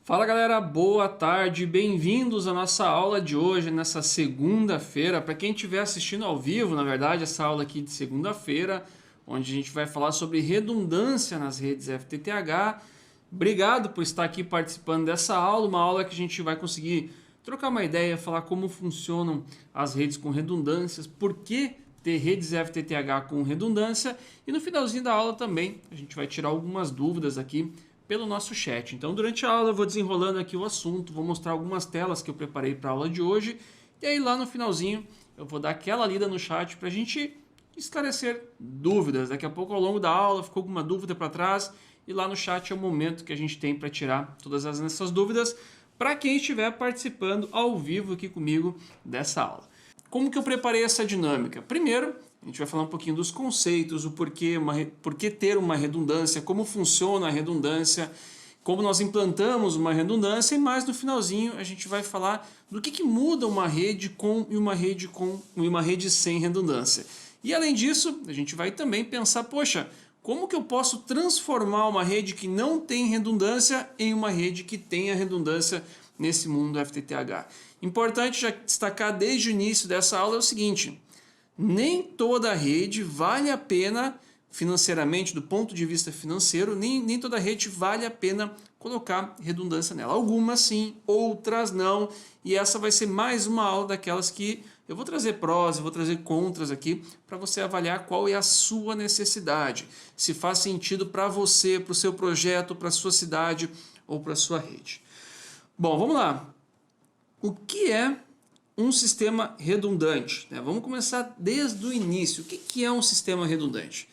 Fala galera, boa tarde, bem-vindos à nossa aula de hoje, nessa segunda-feira. Para quem estiver assistindo ao vivo, na verdade, essa aula aqui de segunda-feira, onde a gente vai falar sobre redundância nas redes FTTH. Obrigado por estar aqui participando dessa aula, uma aula que a gente vai conseguir trocar uma ideia, falar como funcionam as redes com redundâncias, por que ter redes FTTH com redundância e no finalzinho da aula também a gente vai tirar algumas dúvidas aqui pelo nosso chat. Então, durante a aula eu vou desenrolando aqui o assunto, vou mostrar algumas telas que eu preparei para a aula de hoje, e aí lá no finalzinho eu vou dar aquela lida no chat para a gente esclarecer dúvidas. Daqui a pouco, ao longo da aula, ficou alguma dúvida para trás, e lá no chat é o momento que a gente tem para tirar todas essas dúvidas, para quem estiver participando ao vivo aqui comigo dessa aula. Como que eu preparei essa dinâmica? Primeiro, a gente vai falar um pouquinho dos conceitos, o porquê ter uma redundância, como funciona a redundância, como nós implantamos uma redundância e mais no finalzinho a gente vai falar do que muda uma rede com e uma rede sem redundância. E além disso, a gente vai também pensar, poxa, como que eu posso transformar uma rede que não tem redundância em uma rede que tenha redundância nesse mundo FTTH? Importante já destacar desde o início dessa aula é o seguinte: nem toda rede vale a pena financeiramente, do ponto de vista financeiro, nem toda rede vale a pena colocar redundância nela. Algumas sim, outras não, e essa vai ser mais uma aula daquelas que eu vou trazer prós, eu vou trazer contras aqui para você avaliar qual é a sua necessidade, se faz sentido para você, para o seu projeto, para a sua cidade ou para a sua rede. Bom, vamos lá. O que é um sistema redundante? Vamos começar desde o início. O que é um sistema redundante?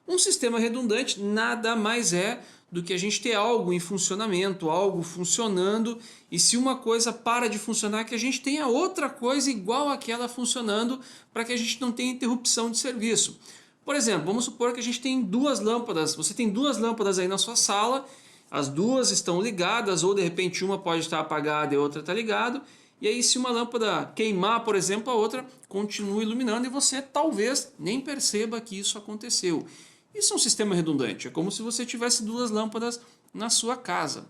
Um sistema redundante nada mais é do que a gente ter algo em funcionamento, algo funcionando, e se uma coisa para de funcionar, que a gente tenha outra coisa igual àquela funcionando, para que a gente não tenha interrupção de serviço. Por exemplo, vamos supor que a gente tem duas lâmpadas, você tem duas lâmpadas aí na sua sala, as duas estão ligadas, ou de repente uma pode estar apagada e a outra está ligada, e aí se uma lâmpada queimar, por exemplo, a outra continua iluminando e você talvez nem perceba que isso aconteceu. Isso é um sistema redundante, é como se você tivesse duas lâmpadas na sua casa.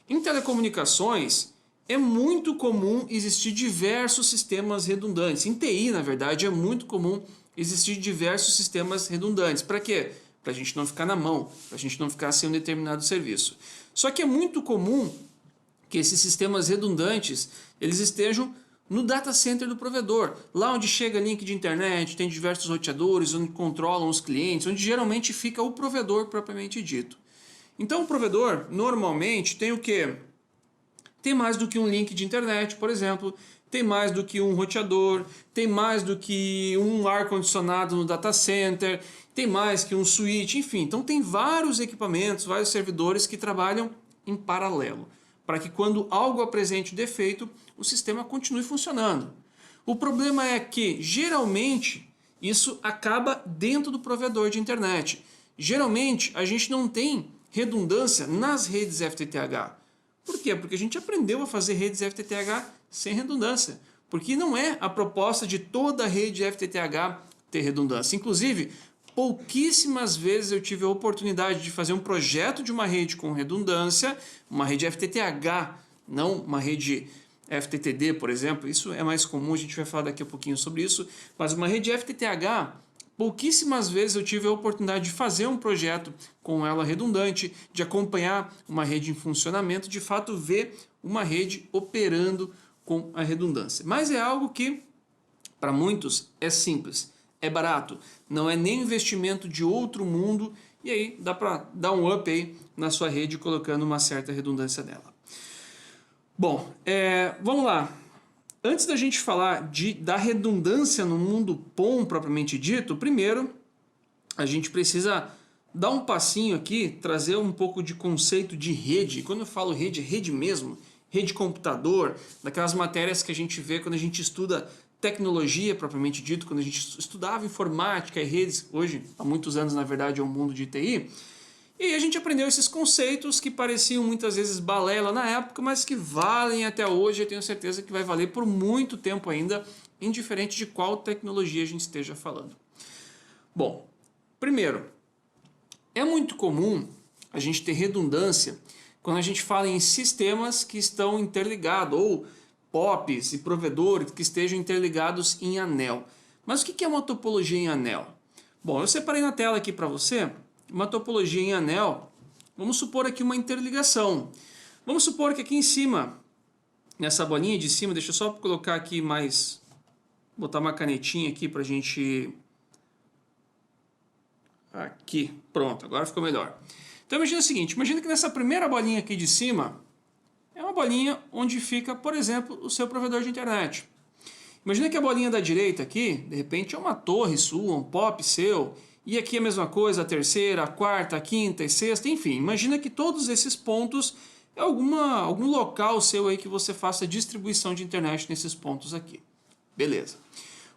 Em telecomunicações, é muito comum existir diversos sistemas redundantes. Em TI, na verdade, é muito comum existir diversos sistemas redundantes. Para quê? Para a gente não ficar na mão, para a gente não ficar sem um determinado serviço. Só que é muito comum que esses sistemas redundantes eles estejam no data center do provedor, lá onde chega link de internet, tem diversos roteadores, onde controlam os clientes, onde geralmente fica o provedor propriamente dito. Então o provedor normalmente tem o quê? Tem mais do que um link de internet, por exemplo, tem mais do que um roteador, tem mais do que um ar-condicionado no data center, tem mais que um switch, enfim. Então tem vários equipamentos, vários servidores que trabalham em paralelo, para que quando algo apresente defeito, o sistema continue funcionando. O problema é que, geralmente, isso acaba dentro do provedor de internet. Geralmente, a gente não tem redundância nas redes FTTH. Por quê? Porque a gente aprendeu a fazer redes FTTH sem redundância. Porque não é a proposta de toda a rede FTTH ter redundância. Inclusive, pouquíssimas vezes eu tive a oportunidade de fazer um projeto de uma rede com redundância, uma rede FTTH, não uma rede FTTD, por exemplo. Isso é mais comum, a gente vai falar daqui a pouquinho sobre isso. Mas uma rede FTTH, pouquíssimas vezes eu tive a oportunidade de fazer um projeto com ela redundante, de acompanhar uma rede em funcionamento, de fato ver uma rede operando com a redundância. Mas é algo que, para muitos, é simples. É barato, não é nem investimento de outro mundo, e aí dá para dar um up aí na sua rede colocando uma certa redundância nela. Bom, vamos lá. Antes da gente falar da redundância no mundo PON propriamente dito, primeiro a gente precisa dar um passinho aqui, trazer um pouco de conceito de rede. Quando eu falo rede, é rede mesmo, rede de computador, daquelas matérias que a gente vê quando a gente estuda tecnologia propriamente dito, quando a gente estudava informática e redes, hoje, há muitos anos, na verdade, é um mundo de TI, e a gente aprendeu esses conceitos que pareciam muitas vezes balela na época, mas que valem até hoje, eu tenho certeza que vai valer por muito tempo ainda, indiferente de qual tecnologia a gente esteja falando. Bom, primeiro, é muito comum a gente ter redundância quando a gente fala em sistemas que estão interligados, ou POPs e provedores que estejam interligados em anel. Mas o que é uma topologia em anel? Bom, eu separei na tela aqui para você uma topologia em anel. Vamos supor aqui uma interligação. Vamos supor que aqui em cima, nessa bolinha de cima, deixa eu só colocar aqui mais, botar uma canetinha aqui para a gente... Aqui, pronto, agora ficou melhor. Então imagina o seguinte, imagina que nessa primeira bolinha aqui de cima, é uma bolinha onde fica, por exemplo, o seu provedor de internet. Imagina que a bolinha da direita aqui, de repente é uma torre sua, um POP seu, e aqui a mesma coisa, a terceira, a quarta, a quinta e sexta, enfim. Imagina que todos esses pontos é algum local seu aí que você faça distribuição de internet nesses pontos aqui. Beleza.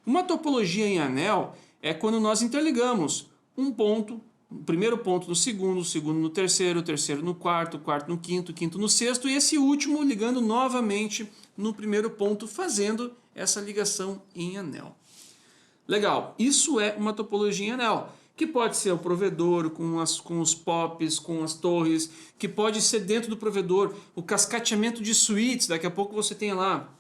Uma topologia em anel é quando nós interligamos um ponto, o primeiro ponto no segundo, o segundo no terceiro, o terceiro no quarto, o quarto no quinto, o quinto no sexto, e esse último ligando novamente no primeiro ponto, fazendo essa ligação em anel. Legal, isso é uma topologia em anel, que pode ser o provedor com os POPs, com as torres, que pode ser dentro do provedor o cascateamento de switches. Daqui a pouco você tem lá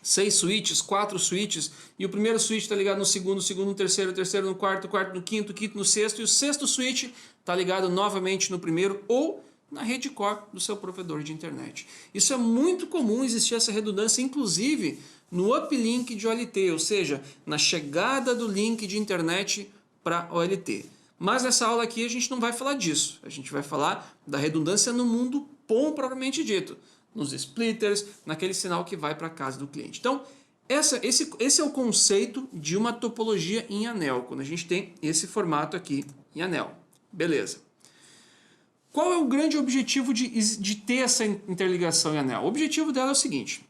6 switches, 4 switches, e o primeiro switch está ligado no segundo, o segundo no terceiro, o terceiro no quarto, o quarto no quinto, o quinto no sexto, e o sexto switch está ligado novamente no primeiro ou na rede core do seu provedor de internet. Isso é muito comum existir essa redundância, inclusive no uplink de OLT, ou seja, na chegada do link de internet para OLT. Mas nessa aula aqui a gente não vai falar disso, a gente vai falar da redundância no mundo PON propriamente dito, nos splitters, naquele sinal que vai para a casa do cliente. Então, esse é o conceito de uma topologia em anel, quando a gente tem esse formato aqui em anel. Beleza. Qual é o grande objetivo de ter essa interligação em anel? O objetivo dela é o seguinte.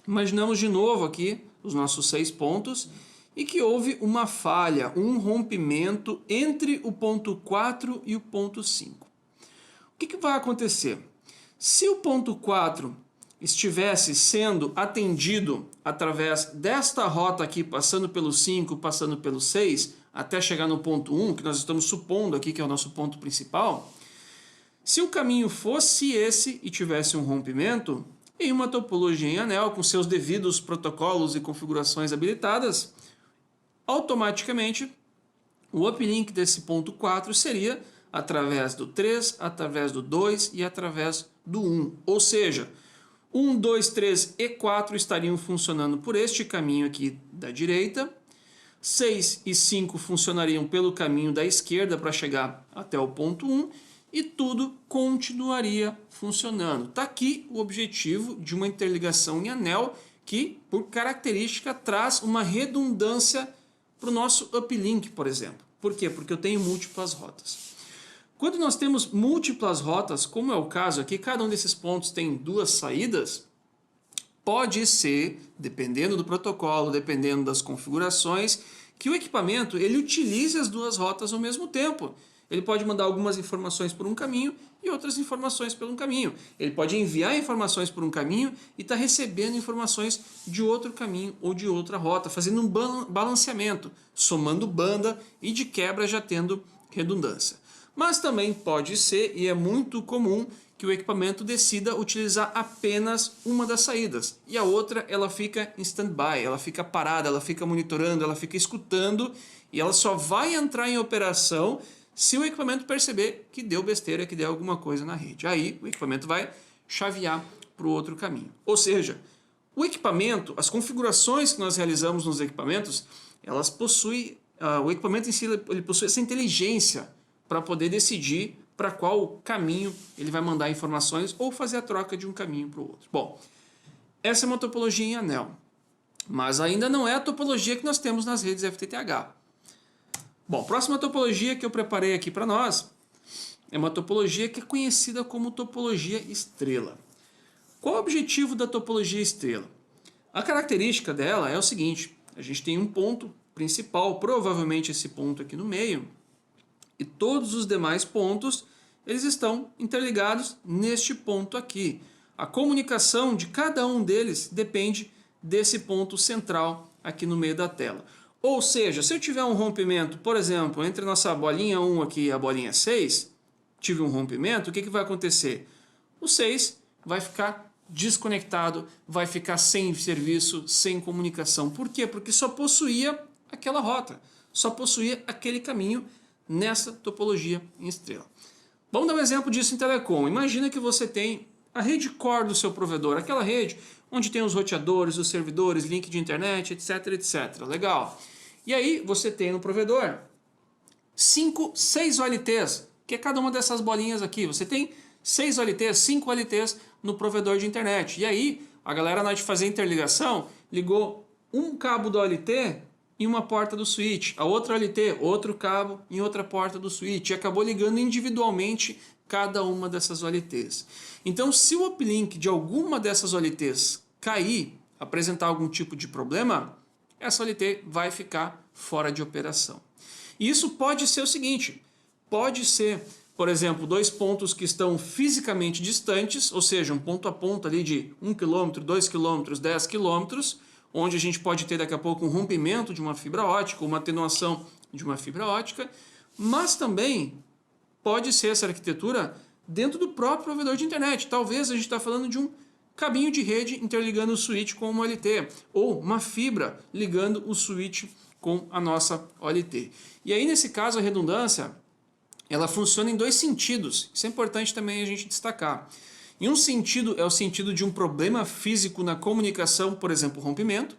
Imaginamos de novo aqui os nossos 6 pontos e que houve uma falha, um rompimento entre o ponto 4 e o ponto 5. O que vai acontecer? Se o ponto 4 estivesse sendo atendido através desta rota aqui, passando pelo 5, passando pelo 6, até chegar no ponto 1, que nós estamos supondo aqui que é o nosso ponto principal, se o caminho fosse esse e tivesse um rompimento, em uma topologia em anel, com seus devidos protocolos e configurações habilitadas, automaticamente o uplink desse ponto 4 seria através do 3, através do 2 e através do 1. Ou seja, 1, 2, 3 e 4 estariam funcionando por este caminho aqui da direita, 6 e 5 funcionariam pelo caminho da esquerda para chegar até o ponto 1, e tudo continuaria funcionando. Está aqui o objetivo de uma interligação em anel que, por característica, traz uma redundância para o nosso uplink, por exemplo. Por quê? Porque eu tenho múltiplas rotas. Quando nós temos múltiplas rotas, como é o caso aqui, cada um desses pontos tem 2 saídas, pode ser, dependendo do protocolo, dependendo das configurações, que o equipamento ele utilize as 2 rotas ao mesmo tempo. Ele pode mandar algumas informações por um caminho e outras informações por um caminho. Ele pode enviar informações por um caminho e estar recebendo informações de outro caminho ou de outra rota, fazendo um balanceamento, somando banda e de quebra já tendo redundância. Mas também pode ser, e é muito comum, que o equipamento decida utilizar apenas uma das saídas e a outra ela fica em stand-by, ela fica parada, ela fica monitorando, ela fica escutando e ela só vai entrar em operação se o equipamento perceber que deu besteira, que deu alguma coisa na rede. Aí o equipamento vai chavear para o outro caminho. Ou seja, o equipamento, as configurações que nós realizamos nos equipamentos, elas possuem, o equipamento em si ele possui essa inteligência para poder decidir para qual caminho ele vai mandar informações ou fazer a troca de um caminho para o outro. Bom, essa é uma topologia em anel, mas ainda não é a topologia que nós temos nas redes FTTH. Bom, próxima topologia que eu preparei aqui para nós é uma topologia que é conhecida como topologia estrela. Qual é o objetivo da topologia estrela? A característica dela é o seguinte, a gente tem um ponto principal, provavelmente esse ponto aqui no meio, e todos os demais pontos eles estão interligados neste ponto aqui. A comunicação de cada um deles depende desse ponto central aqui no meio da tela. Ou seja, se eu tiver um rompimento, por exemplo, entre a nossa bolinha 1 aqui e a bolinha 6, tive um rompimento, o que vai acontecer? O 6 vai ficar desconectado, vai ficar sem serviço, sem comunicação. Por quê? Porque só possuía aquela rota, só possuía aquele caminho nessa topologia em estrela. Vamos dar um exemplo disso em telecom. Imagina que você tem a rede core do seu provedor, aquela rede onde tem os roteadores, os servidores, link de internet, etc, etc. Legal. E aí você tem no provedor 6 OLTs, que é cada uma dessas bolinhas aqui. Você tem 6 OLTs, 5 OLTs no provedor de internet. E aí a galera, na hora de fazer interligação, ligou um cabo do OLT em uma porta do switch, a outra OLT, outro cabo em outra porta do switch, e acabou ligando individualmente cada uma dessas OLTs. Então, se o uplink de alguma dessas OLTs cair, apresentar algum tipo de problema, essa OLT vai ficar fora de operação. E isso pode ser o seguinte, pode ser, por exemplo, dois pontos que estão fisicamente distantes, ou seja, um ponto a ponto ali de 1 km, 2 km, 10 km, onde a gente pode ter daqui a pouco um rompimento de uma fibra ótica, uma atenuação de uma fibra ótica, mas também pode ser essa arquitetura dentro do próprio provedor de internet. Talvez a gente está falando de um cabinho de rede interligando o switch com uma OLT, ou uma fibra ligando o switch com a nossa OLT. E aí, nesse caso, a redundância ela funciona em dois sentidos. Isso é importante também a gente destacar. Em um sentido, é o sentido de um problema físico na comunicação, por exemplo, rompimento,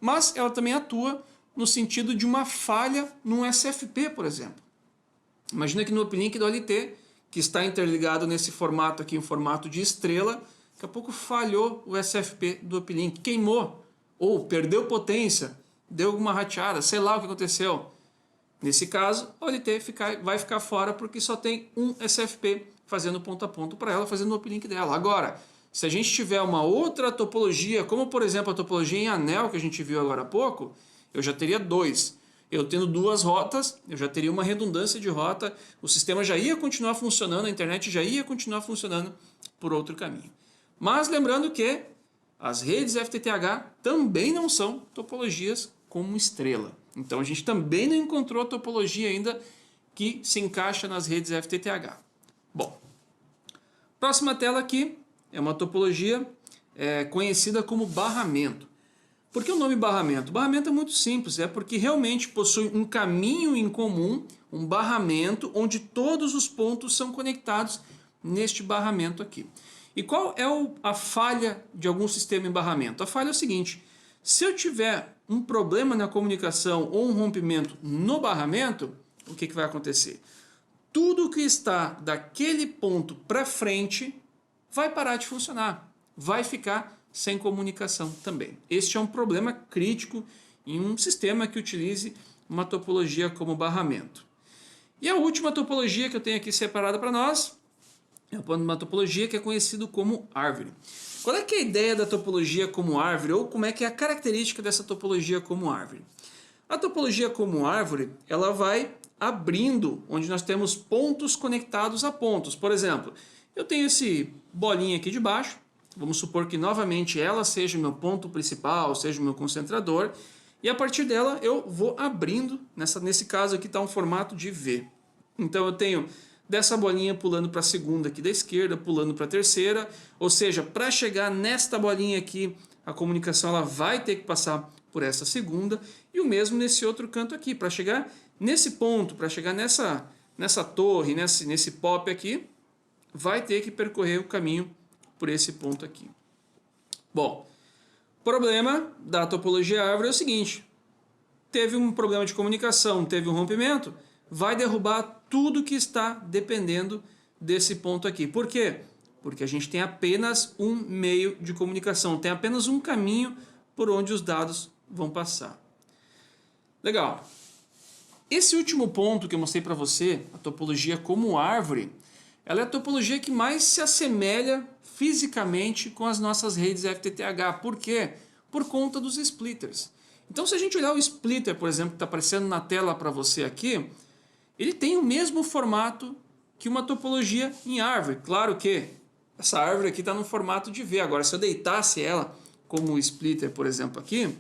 mas ela também atua no sentido de uma falha num SFP, por exemplo. Imagina que no uplink do OLT, que está interligado nesse formato aqui, em formato de estrela, daqui a pouco falhou o SFP do uplink, queimou, ou perdeu potência, deu alguma rateada, sei lá o que aconteceu. Nesse caso, a OLT vai ficar fora porque só tem um SFP fazendo ponto a ponto para ela, fazendo o uplink dela. Agora, se a gente tiver uma outra topologia, como por exemplo a topologia em anel que a gente viu agora há pouco, eu já teria dois. Eu tendo duas rotas, eu já teria uma redundância de rota, o sistema já ia continuar funcionando, a internet já ia continuar funcionando por outro caminho. Mas lembrando que as redes FTTH também não são topologias como estrela. Então a gente também não encontrou a topologia ainda que se encaixa nas redes FTTH. Bom, próxima tela aqui é uma topologia conhecida como barramento. Por que o nome barramento? Barramento é muito simples, é porque realmente possui um caminho em comum, um barramento, onde todos os pontos são conectados neste barramento aqui. E qual é a falha de algum sistema em barramento? A falha é o seguinte, se eu tiver um problema na comunicação ou um rompimento no barramento, o que vai acontecer? Tudo que está daquele ponto para frente vai parar de funcionar, vai ficar sem comunicação também. Este é um problema crítico em um sistema que utilize uma topologia como barramento. E a última topologia que eu tenho aqui separada para nós é uma topologia que é conhecida como árvore. Qual é que é a ideia da topologia como árvore ou como é que é a característica dessa topologia como árvore? A topologia como árvore, ela vai abrindo onde nós temos pontos conectados a pontos. Por exemplo, eu tenho esse bolinha aqui de baixo, vamos supor que novamente ela seja o meu ponto principal, seja o meu concentrador, e a partir dela eu vou abrindo, nesse caso aqui está um formato de V. Então eu tenho dessa bolinha pulando para a segunda aqui da esquerda, pulando para a terceira, ou seja, para chegar nesta bolinha aqui, a comunicação ela vai ter que passar por essa segunda, e o mesmo nesse outro canto aqui, para chegar nesse ponto, para chegar nessa torre, nesse pop aqui, vai ter que percorrer o caminho por esse ponto aqui. Bom, problema da topologia árvore é o seguinte, teve um problema de comunicação, teve um rompimento, vai derrubar tudo que está dependendo desse ponto aqui. Por quê? Porque a gente tem apenas um meio de comunicação, tem apenas um caminho por onde os dados vão passar. Legal. Esse último ponto que eu mostrei para você, a topologia como árvore, ela é a topologia que mais se assemelha fisicamente com as nossas redes FTTH. Por quê? Por conta dos splitters. Então, se a gente olhar o splitter, por exemplo, que está aparecendo na tela para você aqui, ele tem o mesmo formato que uma topologia em árvore. Claro que essa árvore aqui está no formato de V. Agora, se eu deitasse ela como o splitter, por exemplo, aqui,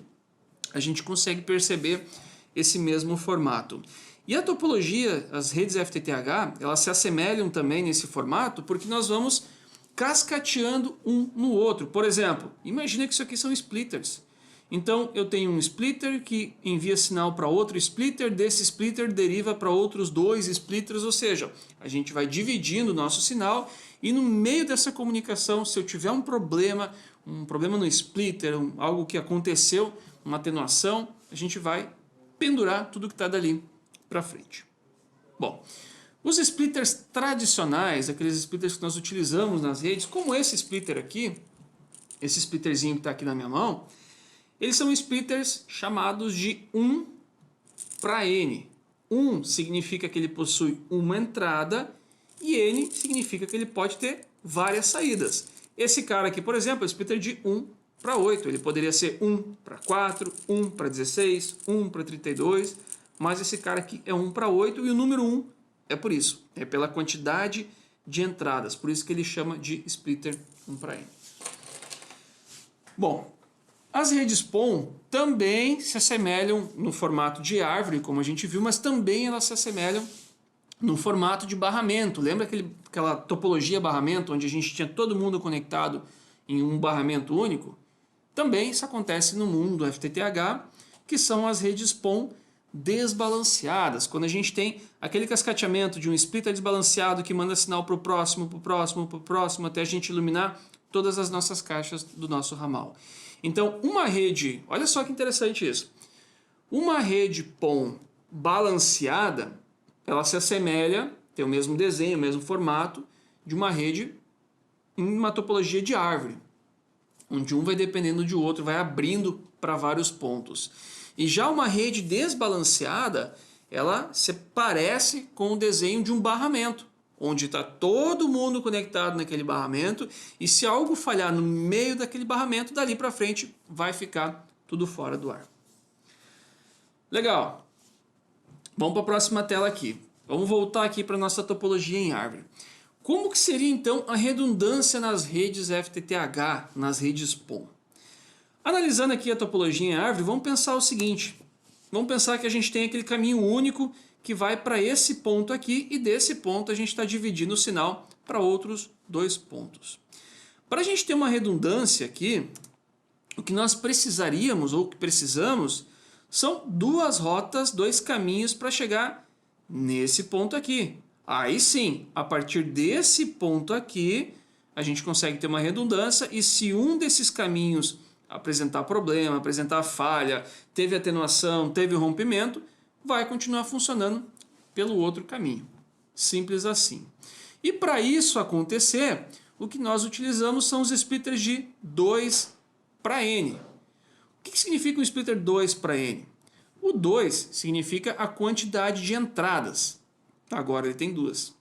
a gente consegue perceber esse mesmo formato. E a topologia, as redes FTTH, elas se assemelham também nesse formato porque nós vamos cascateando um no outro. Por exemplo, imagina que isso aqui são splitters. Então eu tenho um splitter que envia sinal para outro splitter, desse splitter deriva para outros dois splitters, ou seja, a gente vai dividindo o nosso sinal e no meio dessa comunicação, se eu tiver um problema no splitter, algo que aconteceu, uma atenuação, a gente vai pendurar tudo que está dali para frente. Bom, os splitters tradicionais, aqueles splitters que nós utilizamos nas redes, como esse splitter aqui, esse splitterzinho que está aqui na minha mão, eles são splitters chamados de 1 para N. 1 significa que ele possui uma entrada e N significa que ele pode ter várias saídas. Esse cara aqui, por exemplo, é o splitter de 1 para 8. Ele poderia ser 1 para 4, 1 para 16, 1 para 32, mas esse cara aqui é 1 para 8 e o número 1 é por isso. É pela quantidade de entradas, por isso que ele chama de splitter 1 para N. Bom, as redes PON também se assemelham no formato de árvore, como a gente viu, mas também elas se assemelham no formato de barramento. Lembra aquela topologia barramento, onde a gente tinha todo mundo conectado em um barramento único? Também isso acontece no mundo do FTTH, que são as redes PON desbalanceadas. Quando a gente tem aquele cascateamento de um splitter desbalanceado que manda sinal para o próximo, até a gente iluminar todas as nossas caixas do nosso ramal. Então, uma rede, olha só que interessante isso, uma rede PON balanceada, ela se assemelha, tem o mesmo desenho, o mesmo formato, de uma rede em uma topologia de árvore, onde um vai dependendo de outro, vai abrindo para vários pontos. E já uma rede desbalanceada, ela se parece com o desenho de um barramento, onde está todo mundo conectado naquele barramento e se algo falhar no meio daquele barramento, dali para frente vai ficar tudo fora do ar. Legal. Vamos para a próxima tela aqui. Vamos voltar aqui para a nossa topologia em árvore. Como que seria então a redundância nas redes FTTH, nas redes PON? Analisando aqui a topologia em árvore, vamos pensar o seguinte. Vamos pensar que a gente tem aquele caminho único que vai para esse ponto aqui e desse ponto a gente está dividindo o sinal para outros dois pontos. Para a gente ter uma redundância aqui, o que nós precisaríamos ou que precisamos são duas rotas, dois caminhos para chegar nesse ponto aqui. Aí sim, a partir desse ponto aqui, a gente consegue ter uma redundância e se um desses caminhos apresentar problema, apresentar falha, teve atenuação, teve rompimento, vai continuar funcionando pelo outro caminho. Simples assim. E para isso acontecer, o que nós utilizamos são os splitters de 2 para N. O que significa um splitter 2 para N? O 2 significa a quantidade de entradas. Agora ele tem duas.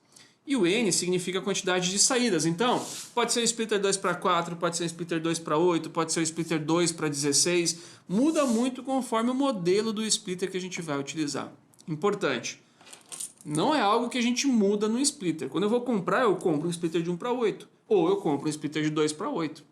E o N significa a quantidade de saídas. Então, pode ser um splitter 2 para 4, pode ser um splitter 2 para 8, pode ser um splitter 2 para 16. Muda muito conforme o modelo do splitter que a gente vai utilizar. Importante. Não é algo que a gente muda no splitter. Quando eu vou comprar, eu compro um splitter de 1 para 8. Ou eu compro um splitter de 2 para 8.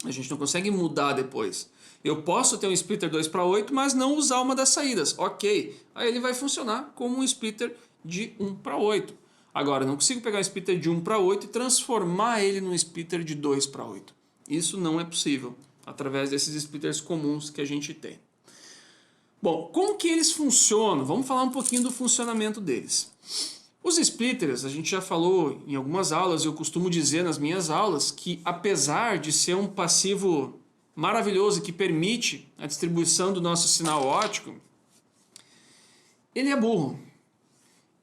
A gente não consegue mudar depois. Eu posso ter um splitter 2 para 8, mas não usar uma das saídas. Ok. Aí ele vai funcionar como um splitter de 1 para 8. Agora, eu não consigo pegar um splitter de 1 para 8 e transformar ele num splitter de 2 para 8. Isso não é possível através desses splitters comuns que a gente tem. Bom, como que eles funcionam? Vamos falar um pouquinho do funcionamento deles. Os splitters, a gente já falou em algumas aulas, eu costumo dizer nas minhas aulas que apesar de ser um passivo maravilhoso que permite a distribuição do nosso sinal óptico, ele é burro.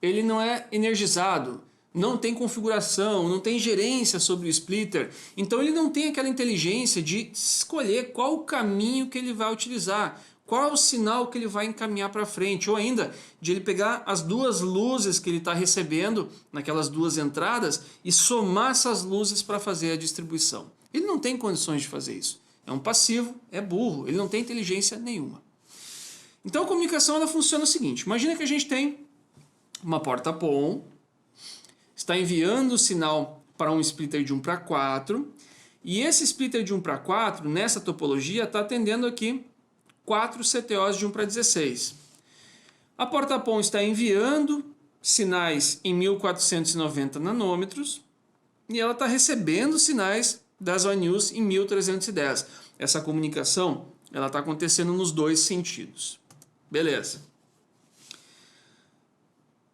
Ele não é energizado, não tem configuração, não tem gerência sobre o splitter, então ele não tem aquela inteligência de escolher qual o caminho que ele vai utilizar, qual é o sinal que ele vai encaminhar para frente, ou ainda de ele pegar as duas luzes que ele está recebendo naquelas duas entradas e somar essas luzes para fazer a distribuição. Ele não tem condições de fazer isso. É um passivo, é burro, ele não tem inteligência nenhuma. Então a comunicação ela funciona o seguinte, imagina que a gente tem uma porta PON, está enviando o sinal para um splitter de 1 para 4, e esse splitter de 1 para 4, nessa topologia, está atendendo aqui 4 CTOs de 1 para 16. A porta PON está enviando sinais em 1490 nanômetros, e ela está recebendo sinais das ONUs em 1310. Essa comunicação ela está acontecendo nos dois sentidos. Beleza.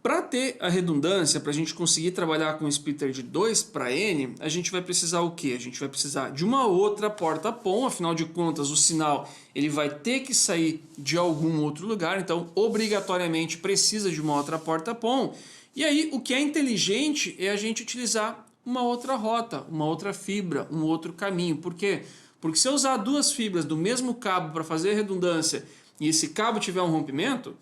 Para ter a redundância, para a gente conseguir trabalhar com um splitter de 2 para N, a gente vai precisar o quê? A gente vai precisar de uma outra porta POM, afinal de contas o sinal ele vai ter que sair de algum outro lugar, então obrigatoriamente precisa de uma outra porta POM. E aí o que é inteligente é a gente utilizar uma outra rota, uma outra fibra, um outro caminho. Por quê? Porque se eu usar duas fibras do mesmo cabo para fazer redundância e esse cabo tiver um rompimento,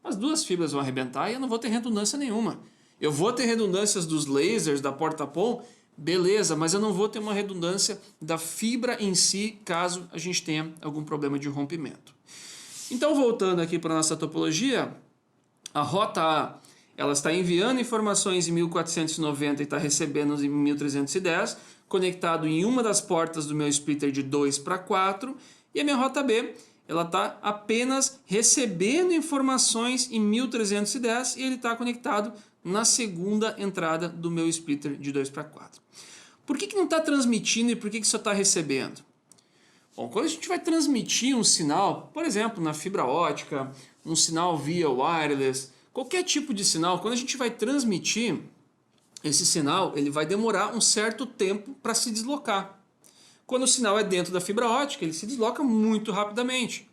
as duas fibras vão arrebentar e eu não vou ter redundância nenhuma. Eu vou ter redundâncias dos lasers, da porta POM, beleza, mas eu não vou ter uma redundância da fibra em si, caso a gente tenha algum problema de rompimento. Então, voltando aqui para a nossa topologia, a rota A ela está enviando informações em 1490 e está recebendo em 1310, conectado em uma das portas do meu splitter de 2 para 4, e a minha rota B ela está apenas recebendo informações em 1310 e ele está conectado na segunda entrada do meu splitter de 2 para 4. Por que não está transmitindo e por que só está recebendo? Bom, quando a gente vai transmitir um sinal, por exemplo, na fibra ótica, um sinal via wireless, qualquer tipo de sinal, quando a gente vai transmitir esse sinal, ele vai demorar um certo tempo para se deslocar. Quando o sinal é dentro da fibra ótica, ele se desloca muito rapidamente.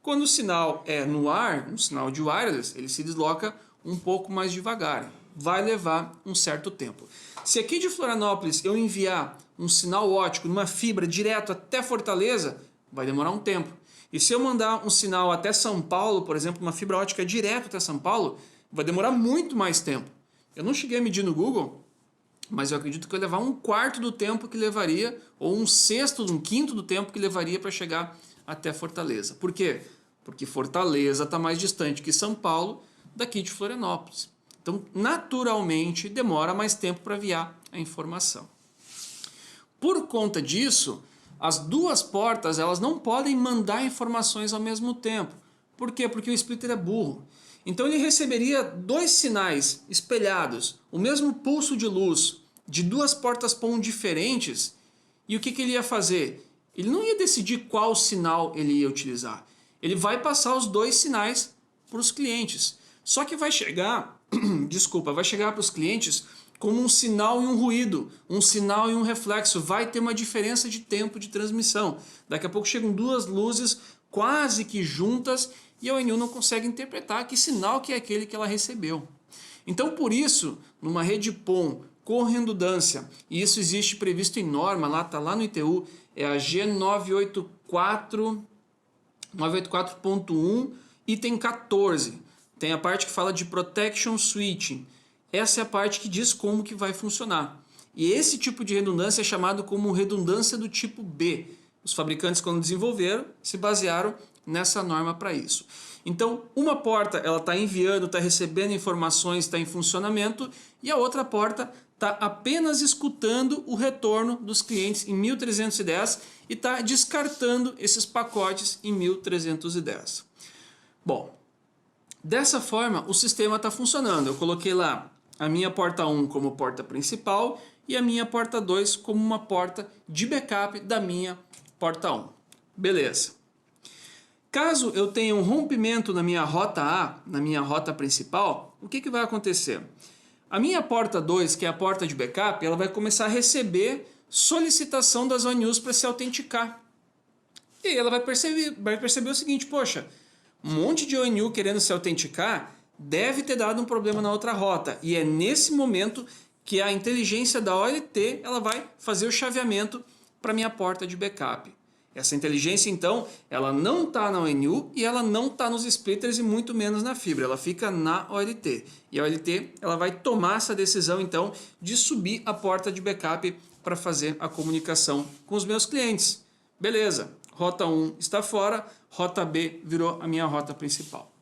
Quando o sinal é no ar, um sinal de wireless, ele se desloca um pouco mais devagar. Vai levar um certo tempo. Se aqui de Florianópolis eu enviar um sinal ótico numa fibra direto até Fortaleza, vai demorar um tempo. E se eu mandar um sinal até São Paulo, por exemplo, uma fibra ótica direto até São Paulo, vai demorar muito mais tempo. Eu não cheguei a medir no Google, mas eu acredito que vai levar um quarto do tempo que levaria, ou um sexto, um quinto do tempo que levaria para chegar até Fortaleza. Por quê? Porque Fortaleza está mais distante que São Paulo, daqui de Florianópolis. Então, naturalmente, demora mais tempo para enviar a informação. Por conta disso, as duas portas elas não podem mandar informações ao mesmo tempo. Por quê? Porque o splitter é burro. Então ele receberia dois sinais espelhados, o mesmo pulso de luz, de duas portas POM diferentes, e o que ele ia fazer? Ele não ia decidir qual sinal ele ia utilizar. Ele vai passar os dois sinais para os clientes. Só que vai chegar, vai chegar para os clientes como um sinal e um ruído, um sinal e um reflexo. Vai ter uma diferença de tempo de transmissão. Daqui a pouco chegam duas luzes quase que juntas e a ONU não consegue interpretar que sinal que é aquele que ela recebeu. Então, por isso, numa rede POM com redundância, e isso existe previsto em norma, está lá no ITU, é a G984.1, item 14. Tem a parte que fala de Protection Switching. Essa é a parte que diz como que vai funcionar. E esse tipo de redundância é chamado como redundância do tipo B. Os fabricantes, quando desenvolveram, se basearam nessa norma para isso. Então, uma porta ela está enviando, está recebendo informações, está em funcionamento, e a outra porta está apenas escutando o retorno dos clientes em 1310 e está descartando esses pacotes em 1310. Bom, dessa forma o sistema está funcionando. Eu coloquei lá a minha porta 1 como porta principal e a minha porta 2 como uma porta de backup da minha porta 1. Beleza. Caso eu tenha um rompimento na minha rota A, na minha rota principal, o que vai acontecer? A minha porta 2, que é a porta de backup, ela vai começar a receber solicitação das ONUs para se autenticar. E aí ela vai perceber o seguinte, poxa, um monte de ONU querendo se autenticar deve ter dado um problema na outra rota. E é nesse momento que a inteligência da OLT ela vai fazer o chaveamento para a minha porta de backup. Essa inteligência, então, ela não está na ONU e ela não está nos splitters e muito menos na fibra. Ela fica na OLT. E a OLT ela vai tomar essa decisão, então, de subir a porta de backup para fazer a comunicação com os meus clientes. Beleza, rota 1 está fora, rota B virou a minha rota principal.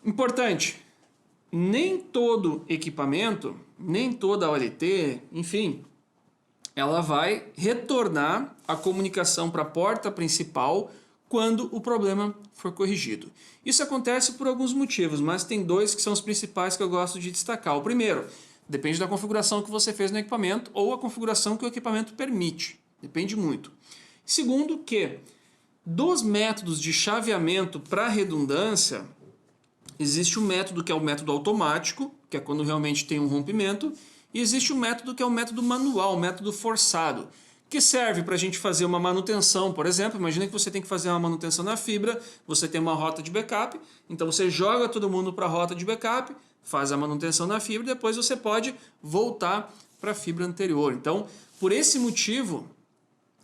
Importante, nem todo equipamento, nem toda OLT, enfim, ela vai retornar a comunicação para a porta principal quando o problema for corrigido. Isso acontece por alguns motivos, mas tem dois que são os principais que eu gosto de destacar. O primeiro, Depende da configuração que você fez no equipamento ou a configuração que o equipamento permite. Depende muito. Segundo que, dos métodos de chaveamento para redundância, existe um método que é o método automático, que é quando realmente tem um rompimento, e existe um método que é o método manual, o método forçado, que serve para a gente fazer uma manutenção, por exemplo. Imagina que você tem que fazer uma manutenção na fibra, você tem uma rota de backup, então você joga todo mundo para a rota de backup, faz a manutenção na fibra, depois você pode voltar para a fibra anterior. Então, por esse motivo,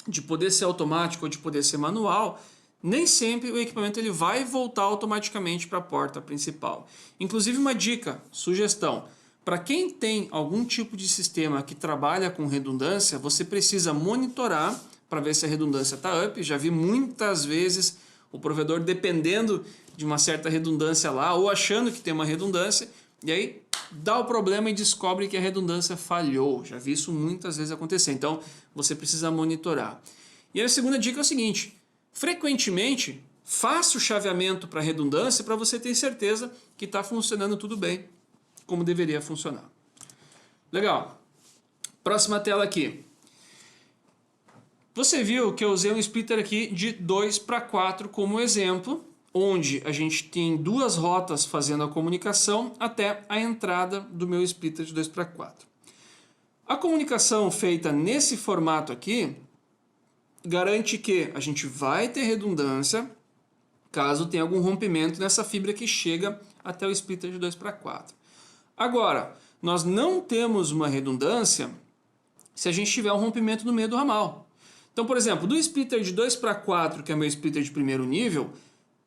de poder ser automático ou de poder ser manual, nem sempre o equipamento ele vai voltar automaticamente para a porta principal. Inclusive uma dica, sugestão, para quem tem algum tipo de sistema que trabalha com redundância, você precisa monitorar para ver se a redundância está up. Já vi muitas vezes o provedor dependendo de uma certa redundância lá ou achando que tem uma redundância e aí dá o problema e descobre que a redundância falhou. Já vi isso muitas vezes acontecer. Então você precisa monitorar. E a segunda dica é o seguinte: frequentemente faça o chaveamento para redundância para você ter certeza que está funcionando tudo bem, como deveria funcionar. Legal. Próxima tela aqui. Você viu que eu usei um splitter aqui de 2 para 4 como exemplo, onde a gente tem duas rotas fazendo a comunicação até a entrada do meu splitter de 2 para 4. A comunicação feita nesse formato aqui garante que a gente vai ter redundância caso tenha algum rompimento nessa fibra que chega até o splitter de 2 para 4. Agora, nós não temos uma redundância se a gente tiver um rompimento no meio do ramal. Então, por exemplo, do splitter de 2 para 4, que é meu splitter de primeiro nível,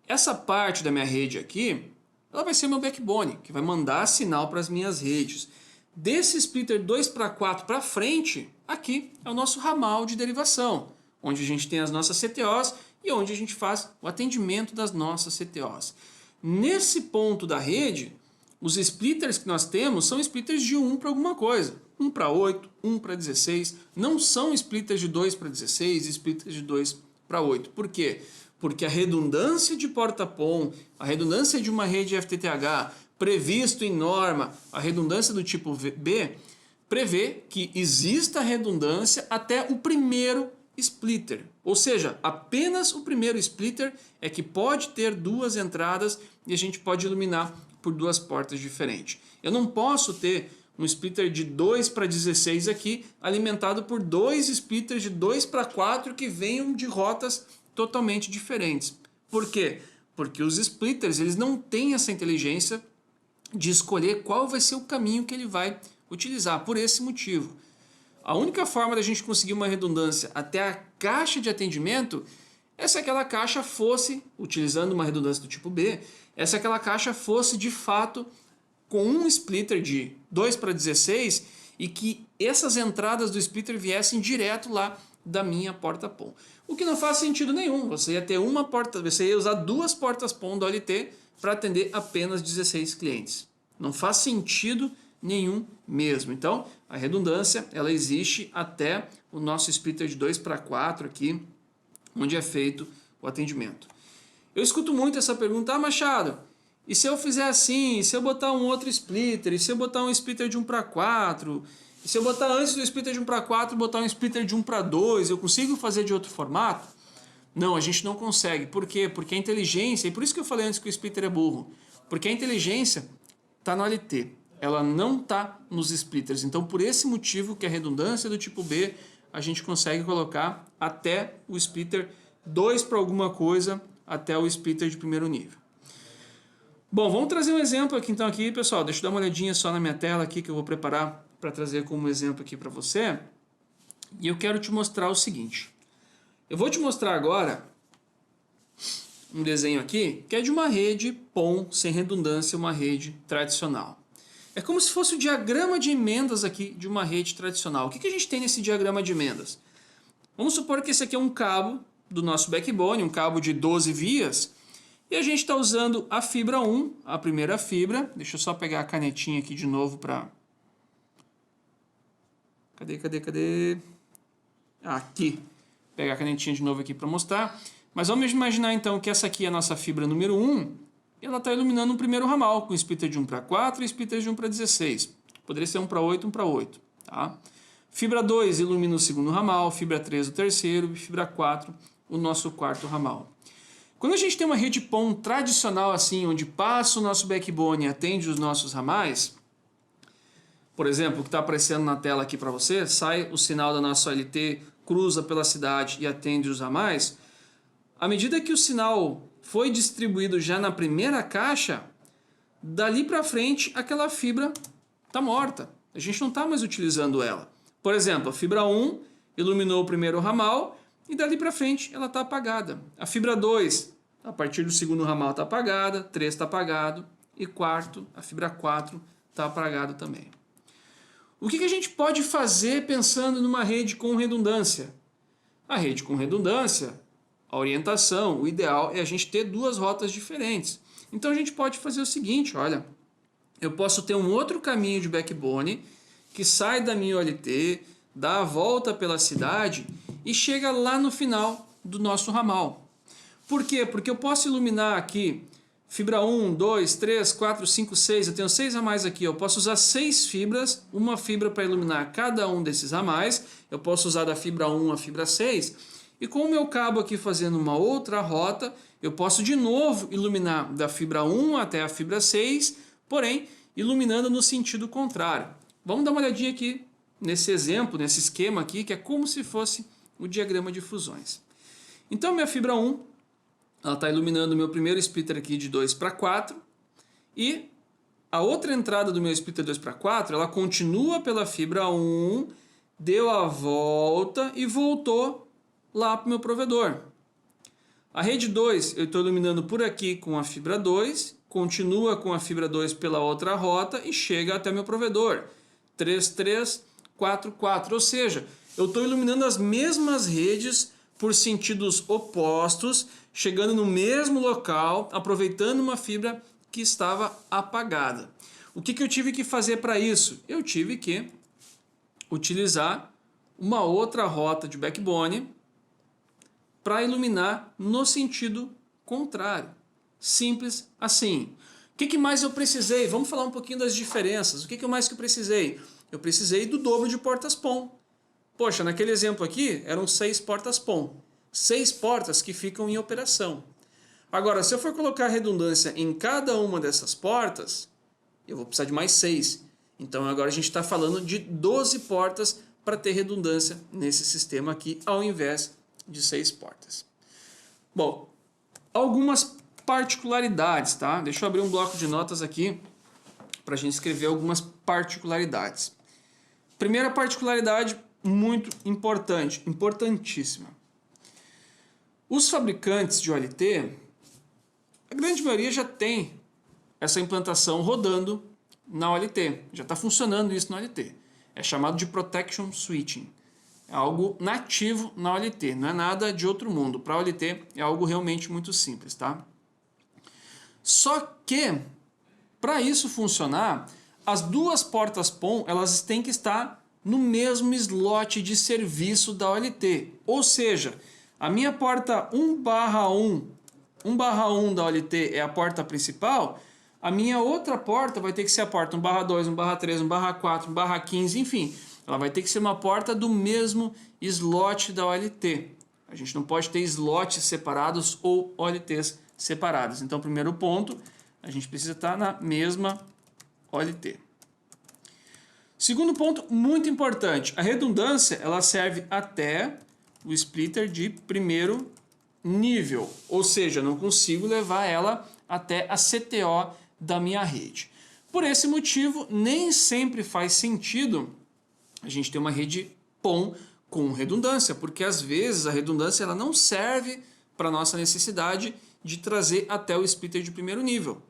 essa parte da minha rede aqui, ela vai ser meu backbone, que vai mandar sinal para as minhas redes. Desse splitter 2 para 4 para frente, aqui é o nosso ramal de derivação, onde a gente tem as nossas CTOs e onde a gente faz o atendimento das nossas CTOs. Nesse ponto da rede, os splitters que nós temos são splitters de 1 para alguma coisa. 1 para 8, 1 para 16. Não são splitters de 2 para 16, splitters de 2 para 8. Por quê? Porque a redundância de porta-PON, a redundância de uma rede FTTH, previsto em norma, a redundância do tipo B, prevê que exista redundância até o primeiro splitter. Ou seja, apenas o primeiro splitter é que pode ter duas entradas e a gente pode iluminar por duas portas diferentes. Eu não posso ter um splitter de 2 para 16 aqui, alimentado por dois splitters de 2 para 4 que venham de rotas totalmente diferentes. Por quê? Porque os splitters eles não têm essa inteligência de escolher qual vai ser o caminho que ele vai utilizar, por esse motivo. A única forma da gente conseguir uma redundância até a caixa de atendimento é se aquela caixa fosse, utilizando uma redundância do tipo B, é se aquela caixa fosse de fato com um splitter de 2 para 16 e que essas entradas do splitter viessem direto lá da minha porta PON. O que não faz sentido nenhum. Você ia ter uma porta, você ia usar duas portas PON da OLT para atender apenas 16 clientes. Não faz sentido nenhum mesmo. Então, a redundância ela existe até o nosso splitter de 2 para 4 aqui, onde é feito o atendimento. Eu escuto muito essa pergunta: ah, Machado, e se eu fizer assim, e se eu botar um outro splitter, e se eu botar um splitter de 1 para 4, e se eu botar antes do splitter de 1 para 4, botar um splitter de 1 para 2, eu consigo fazer de outro formato? Não, a gente não consegue. Por quê? Porque a inteligência, e por isso que eu falei antes que o splitter é burro, porque a inteligência está no LT, ela não está nos splitters. Então, por esse motivo que a redundância do tipo B, a gente consegue colocar até o splitter 2 para alguma coisa, até o splitter de primeiro nível. Bom, vamos trazer um exemplo aqui então aqui, pessoal. Deixa eu dar uma olhadinha só na minha tela aqui que eu vou preparar para trazer como exemplo aqui para você. E eu quero te mostrar o seguinte. Eu vou te mostrar agora um desenho aqui que é de uma rede PON sem redundância, uma rede tradicional. É como se fosse o diagrama de emendas aqui de uma rede tradicional. O que a gente tem nesse diagrama de emendas? Vamos supor que esse aqui é um cabo do nosso backbone, um cabo de 12 vias, e a gente está usando a fibra 1, a primeira fibra. Deixa eu só pegar a canetinha aqui de novo para... Cadê? Aqui. Pegar a canetinha de novo aqui para mostrar. Mas vamos imaginar então que essa aqui é a nossa fibra número 1, e ela está iluminando o primeiro ramal, com splitter de 1 para 4 e splitter de 1 para 16. Poderia ser 1 para 8, 1 para 8. Tá? Fibra 2 ilumina o segundo ramal, fibra 3 o terceiro e fibra 4 o nosso quarto ramal. Quando a gente tem uma rede PON tradicional assim, onde passa o nosso backbone e atende os nossos ramais, por exemplo, o que está aparecendo na tela aqui para você, sai o sinal da nossa OLT, cruza pela cidade e atende os ramais, à medida que o sinal foi distribuído já na primeira caixa, dali para frente aquela fibra está morta. A gente não está mais utilizando ela. Por exemplo, a fibra 1 iluminou o primeiro ramal e dali para frente ela está apagada. A fibra 2, a partir do segundo ramal está apagada, 3 está apagado e quarto, a fibra 4 está apagado também. O que a gente pode fazer pensando numa rede com redundância? A rede com redundância, a orientação, o ideal é a gente ter duas rotas diferentes. Então a gente pode fazer o seguinte, olha, eu posso ter um outro caminho de backbone que sai da minha OLT, dá a volta pela cidade e chega lá no final do nosso ramal. Por quê? Porque eu posso iluminar aqui fibra 1, 2, 3, 4, 5, 6, eu tenho 6 ramais aqui, eu posso usar 6 fibras, uma fibra para iluminar cada um desses ramais, eu posso usar da fibra 1 a fibra 6, e com o meu cabo aqui fazendo uma outra rota, eu posso de novo iluminar da fibra 1 até a fibra 6, porém iluminando no sentido contrário. Vamos dar uma olhadinha aqui nesse exemplo, nesse esquema aqui, que é como se fosse o diagrama de fusões. Então minha fibra 1, ela está iluminando o meu primeiro splitter aqui de 2 para 4 e a outra entrada do meu splitter 2 para 4, ela continua pela fibra 1, deu a volta e voltou lá para o meu provedor. A rede 2 eu estou iluminando por aqui com a fibra 2, continua com a fibra 2 pela outra rota e chega até meu provedor. 3, 3, 4, 4, ou seja, eu estou iluminando as mesmas redes por sentidos opostos, chegando no mesmo local, aproveitando uma fibra que estava apagada. O que eu tive que fazer para isso? Eu tive que utilizar uma outra rota de backbone para iluminar no sentido contrário. Simples assim. O que mais eu precisei? Vamos falar um pouquinho das diferenças. O que mais que eu precisei? Eu precisei do dobro de portas PON. Poxa, naquele exemplo aqui eram 6 portas PON. 6 portas que ficam em operação. Agora, se eu for colocar redundância em cada uma dessas portas, eu vou precisar de mais 6. Então agora a gente está falando de 12 portas para ter redundância nesse sistema aqui, ao invés de 6 portas. Bom, algumas particularidades, tá? Deixa eu abrir um bloco de notas aqui para a gente escrever algumas particularidades. Primeira particularidade muito importante, importantíssima. Os fabricantes de OLT, a grande maioria já tem essa implantação rodando na OLT. Já está funcionando isso na OLT. É chamado de Protection Switching. É algo nativo na OLT, não é nada de outro mundo. Para a OLT é algo realmente muito simples, tá? Só que, para isso funcionar, as duas portas PON elas têm que estar no mesmo slot de serviço da OLT. Ou seja, a minha porta 1/1 da OLT é a porta principal, a minha outra porta vai ter que ser a porta 1/2, 1/3, 1/4, 1/15, enfim. Ela vai ter que ser uma porta do mesmo slot da OLT. A gente não pode ter slots separados ou OLTs separadas. Então, primeiro ponto, a gente precisa estar na mesma OLT. Segundo ponto, muito importante, a redundância ela serve até o splitter de primeiro nível, ou seja, não consigo levar ela até a CTO da minha rede. Por esse motivo, nem sempre faz sentido a gente ter uma rede PON com redundância, porque às vezes a redundância ela não serve para a nossa necessidade de trazer até o splitter de primeiro nível.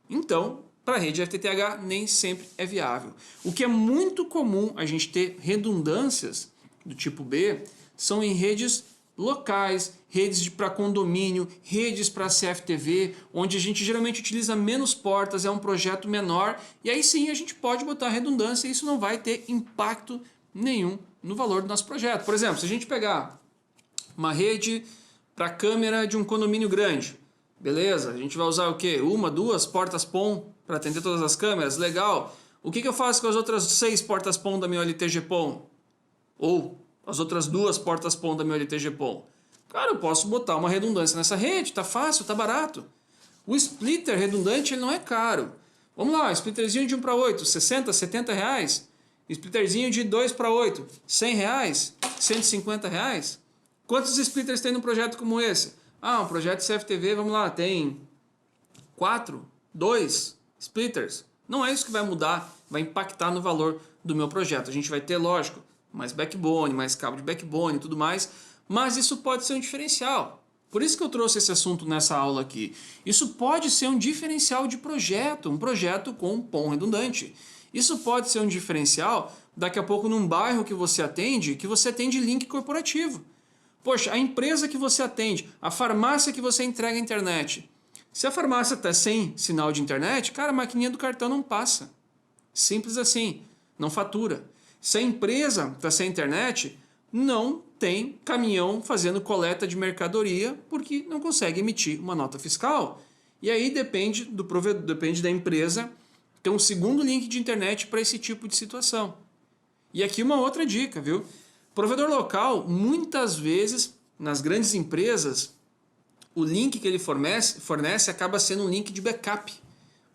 Então, para a rede FTTH nem sempre é viável. O que é muito comum a gente ter redundâncias do tipo B são em redes locais, redes para condomínio, redes para CFTV, onde a gente geralmente utiliza menos portas, é um projeto menor, e aí sim a gente pode botar redundância e isso não vai ter impacto nenhum no valor do nosso projeto. Por exemplo, se a gente pegar uma rede para câmera de um condomínio grande, beleza, a gente vai usar o quê? 1, 2 portas PON para atender todas as câmeras, legal. O que eu faço com as outras 6 portas PON da minha OLT-GPON? Ou as outras 2 portas PON da minha OLT-GPON? Cara, eu posso botar uma redundância nessa rede, tá fácil, tá barato. O splitter redundante ele não é caro. Vamos lá, splitterzinho de 1 para 8, 60, 70 reais. Splitterzinho de 2 para 8, 100 reais, 150 reais. Quantos splitters tem num projeto como esse? Ah, um projeto CFTV, vamos lá, tem 4, 2 splitters. Não é isso que vai mudar, vai impactar no valor do meu projeto. A gente vai ter, lógico, mais backbone, mais cabo de backbone e tudo mais, mas isso pode ser um diferencial. Por isso que eu trouxe esse assunto nessa aula aqui. Isso pode ser um diferencial de projeto, um projeto com PON redundante. Isso pode ser um diferencial daqui a pouco num bairro que você atende link corporativo. Poxa, a empresa que você atende, a farmácia que você entrega a internet. Se a farmácia está sem sinal de internet, cara, a maquininha do cartão não passa. Simples assim, não fatura. Se a empresa está sem internet, não tem caminhão fazendo coleta de mercadoria porque não consegue emitir uma nota fiscal. E aí depende do provedor, depende da empresa ter um segundo link de internet para esse tipo de situação. E aqui uma outra dica, viu? Provedor local, muitas vezes, nas grandes empresas, o link que ele fornece acaba sendo um link de backup.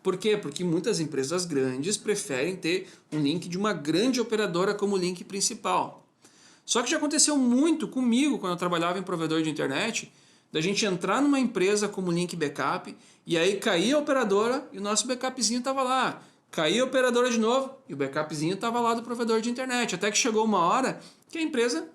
Por quê? Porque muitas empresas grandes preferem ter um link de uma grande operadora como link principal. Só que já aconteceu muito comigo quando eu trabalhava em provedor de internet, da gente entrar numa empresa como link backup, e aí caía a operadora e o nosso backupzinho estava lá. Caía a operadora de novo e o backupzinho estava lá do provedor de internet. Até que chegou uma hora que a empresa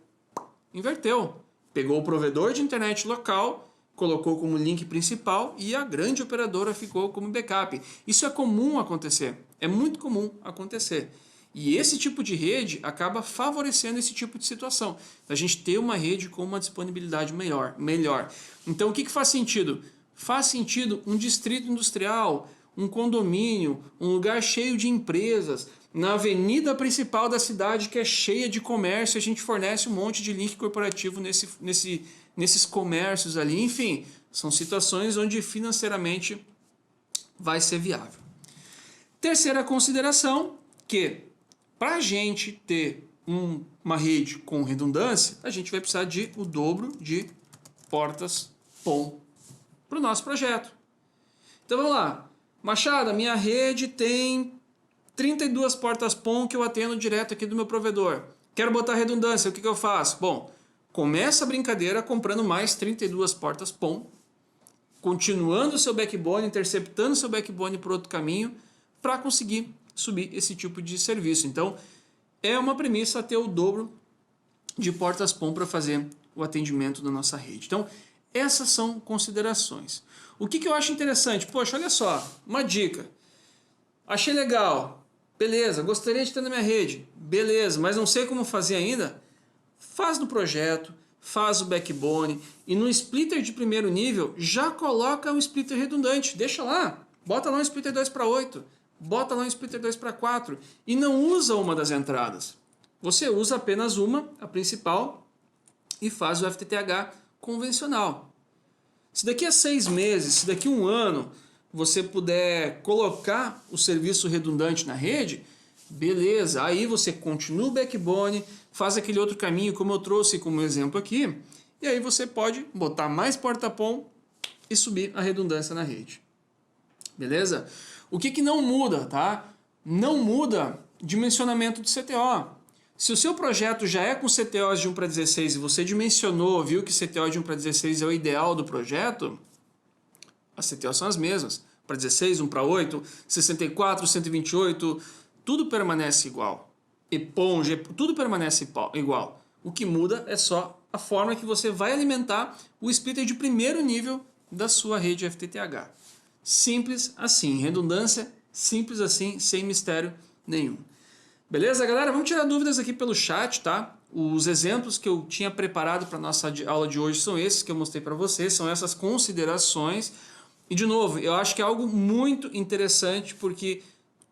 inverteu. Pegou o provedor de internet local, colocou como link principal e a grande operadora ficou como backup. Isso é comum acontecer, é muito comum acontecer. E esse tipo de rede acaba favorecendo esse tipo de situação. A gente ter uma rede com uma disponibilidade melhor. Então o que faz sentido? Faz sentido um distrito industrial, um condomínio, um lugar cheio de empresas, na avenida principal da cidade que é cheia de comércio, a gente fornece um monte de link corporativo nesses comércios ali. Enfim, são situações onde financeiramente vai ser viável. Terceira consideração, que para a gente ter uma rede com redundância, a gente vai precisar de o dobro de portas PON para o nosso projeto. Então vamos lá. Machado, minha rede tem 32 portas PON que eu atendo direto aqui do meu provedor. Quero botar redundância, o que eu faço? Bom, começa a brincadeira comprando mais 32 portas PON, continuando o seu backbone, interceptando o seu backbone por outro caminho, para conseguir subir esse tipo de serviço. Então, é uma premissa ter o dobro de portas PON para fazer o atendimento da nossa rede. Então, essas são considerações. O que eu acho interessante? Poxa, olha só, uma dica. Achei legal, beleza, gostaria de ter na minha rede, beleza, mas não sei como fazer ainda. Faz no projeto, faz o backbone e no splitter de primeiro nível já coloca um splitter redundante. Deixa lá, bota lá um splitter 2 para 8. Bota lá um splitter 2 para 4 e não usa uma das entradas. Você usa apenas uma, a principal, e faz o FTTH convencional. Se daqui a 6 meses, se daqui a 1 ano, você puder colocar o serviço redundante na rede, beleza, aí você continua o backbone, faz aquele outro caminho como eu trouxe como exemplo aqui, e aí você pode botar mais porta PON e subir a redundância na rede. Beleza? O que não muda, tá? Não muda dimensionamento de CTO. Se o seu projeto já é com CTOs de 1 para 16 e você dimensionou, viu que CTO de 1 para 16 é o ideal do projeto, as CTOs são as mesmas. Para 16, 1 para 8, 64, 128, tudo permanece igual. EPON, tudo permanece igual. O que muda é só a forma que você vai alimentar o splitter de primeiro nível da sua rede FTTH. Simples assim, redundância, simples assim, sem mistério nenhum. Beleza, galera? Vamos tirar dúvidas aqui pelo chat, tá? Os exemplos que eu tinha preparado para a nossa aula de hoje são esses que eu mostrei para vocês, são essas considerações. E, de novo, eu acho que é algo muito interessante, porque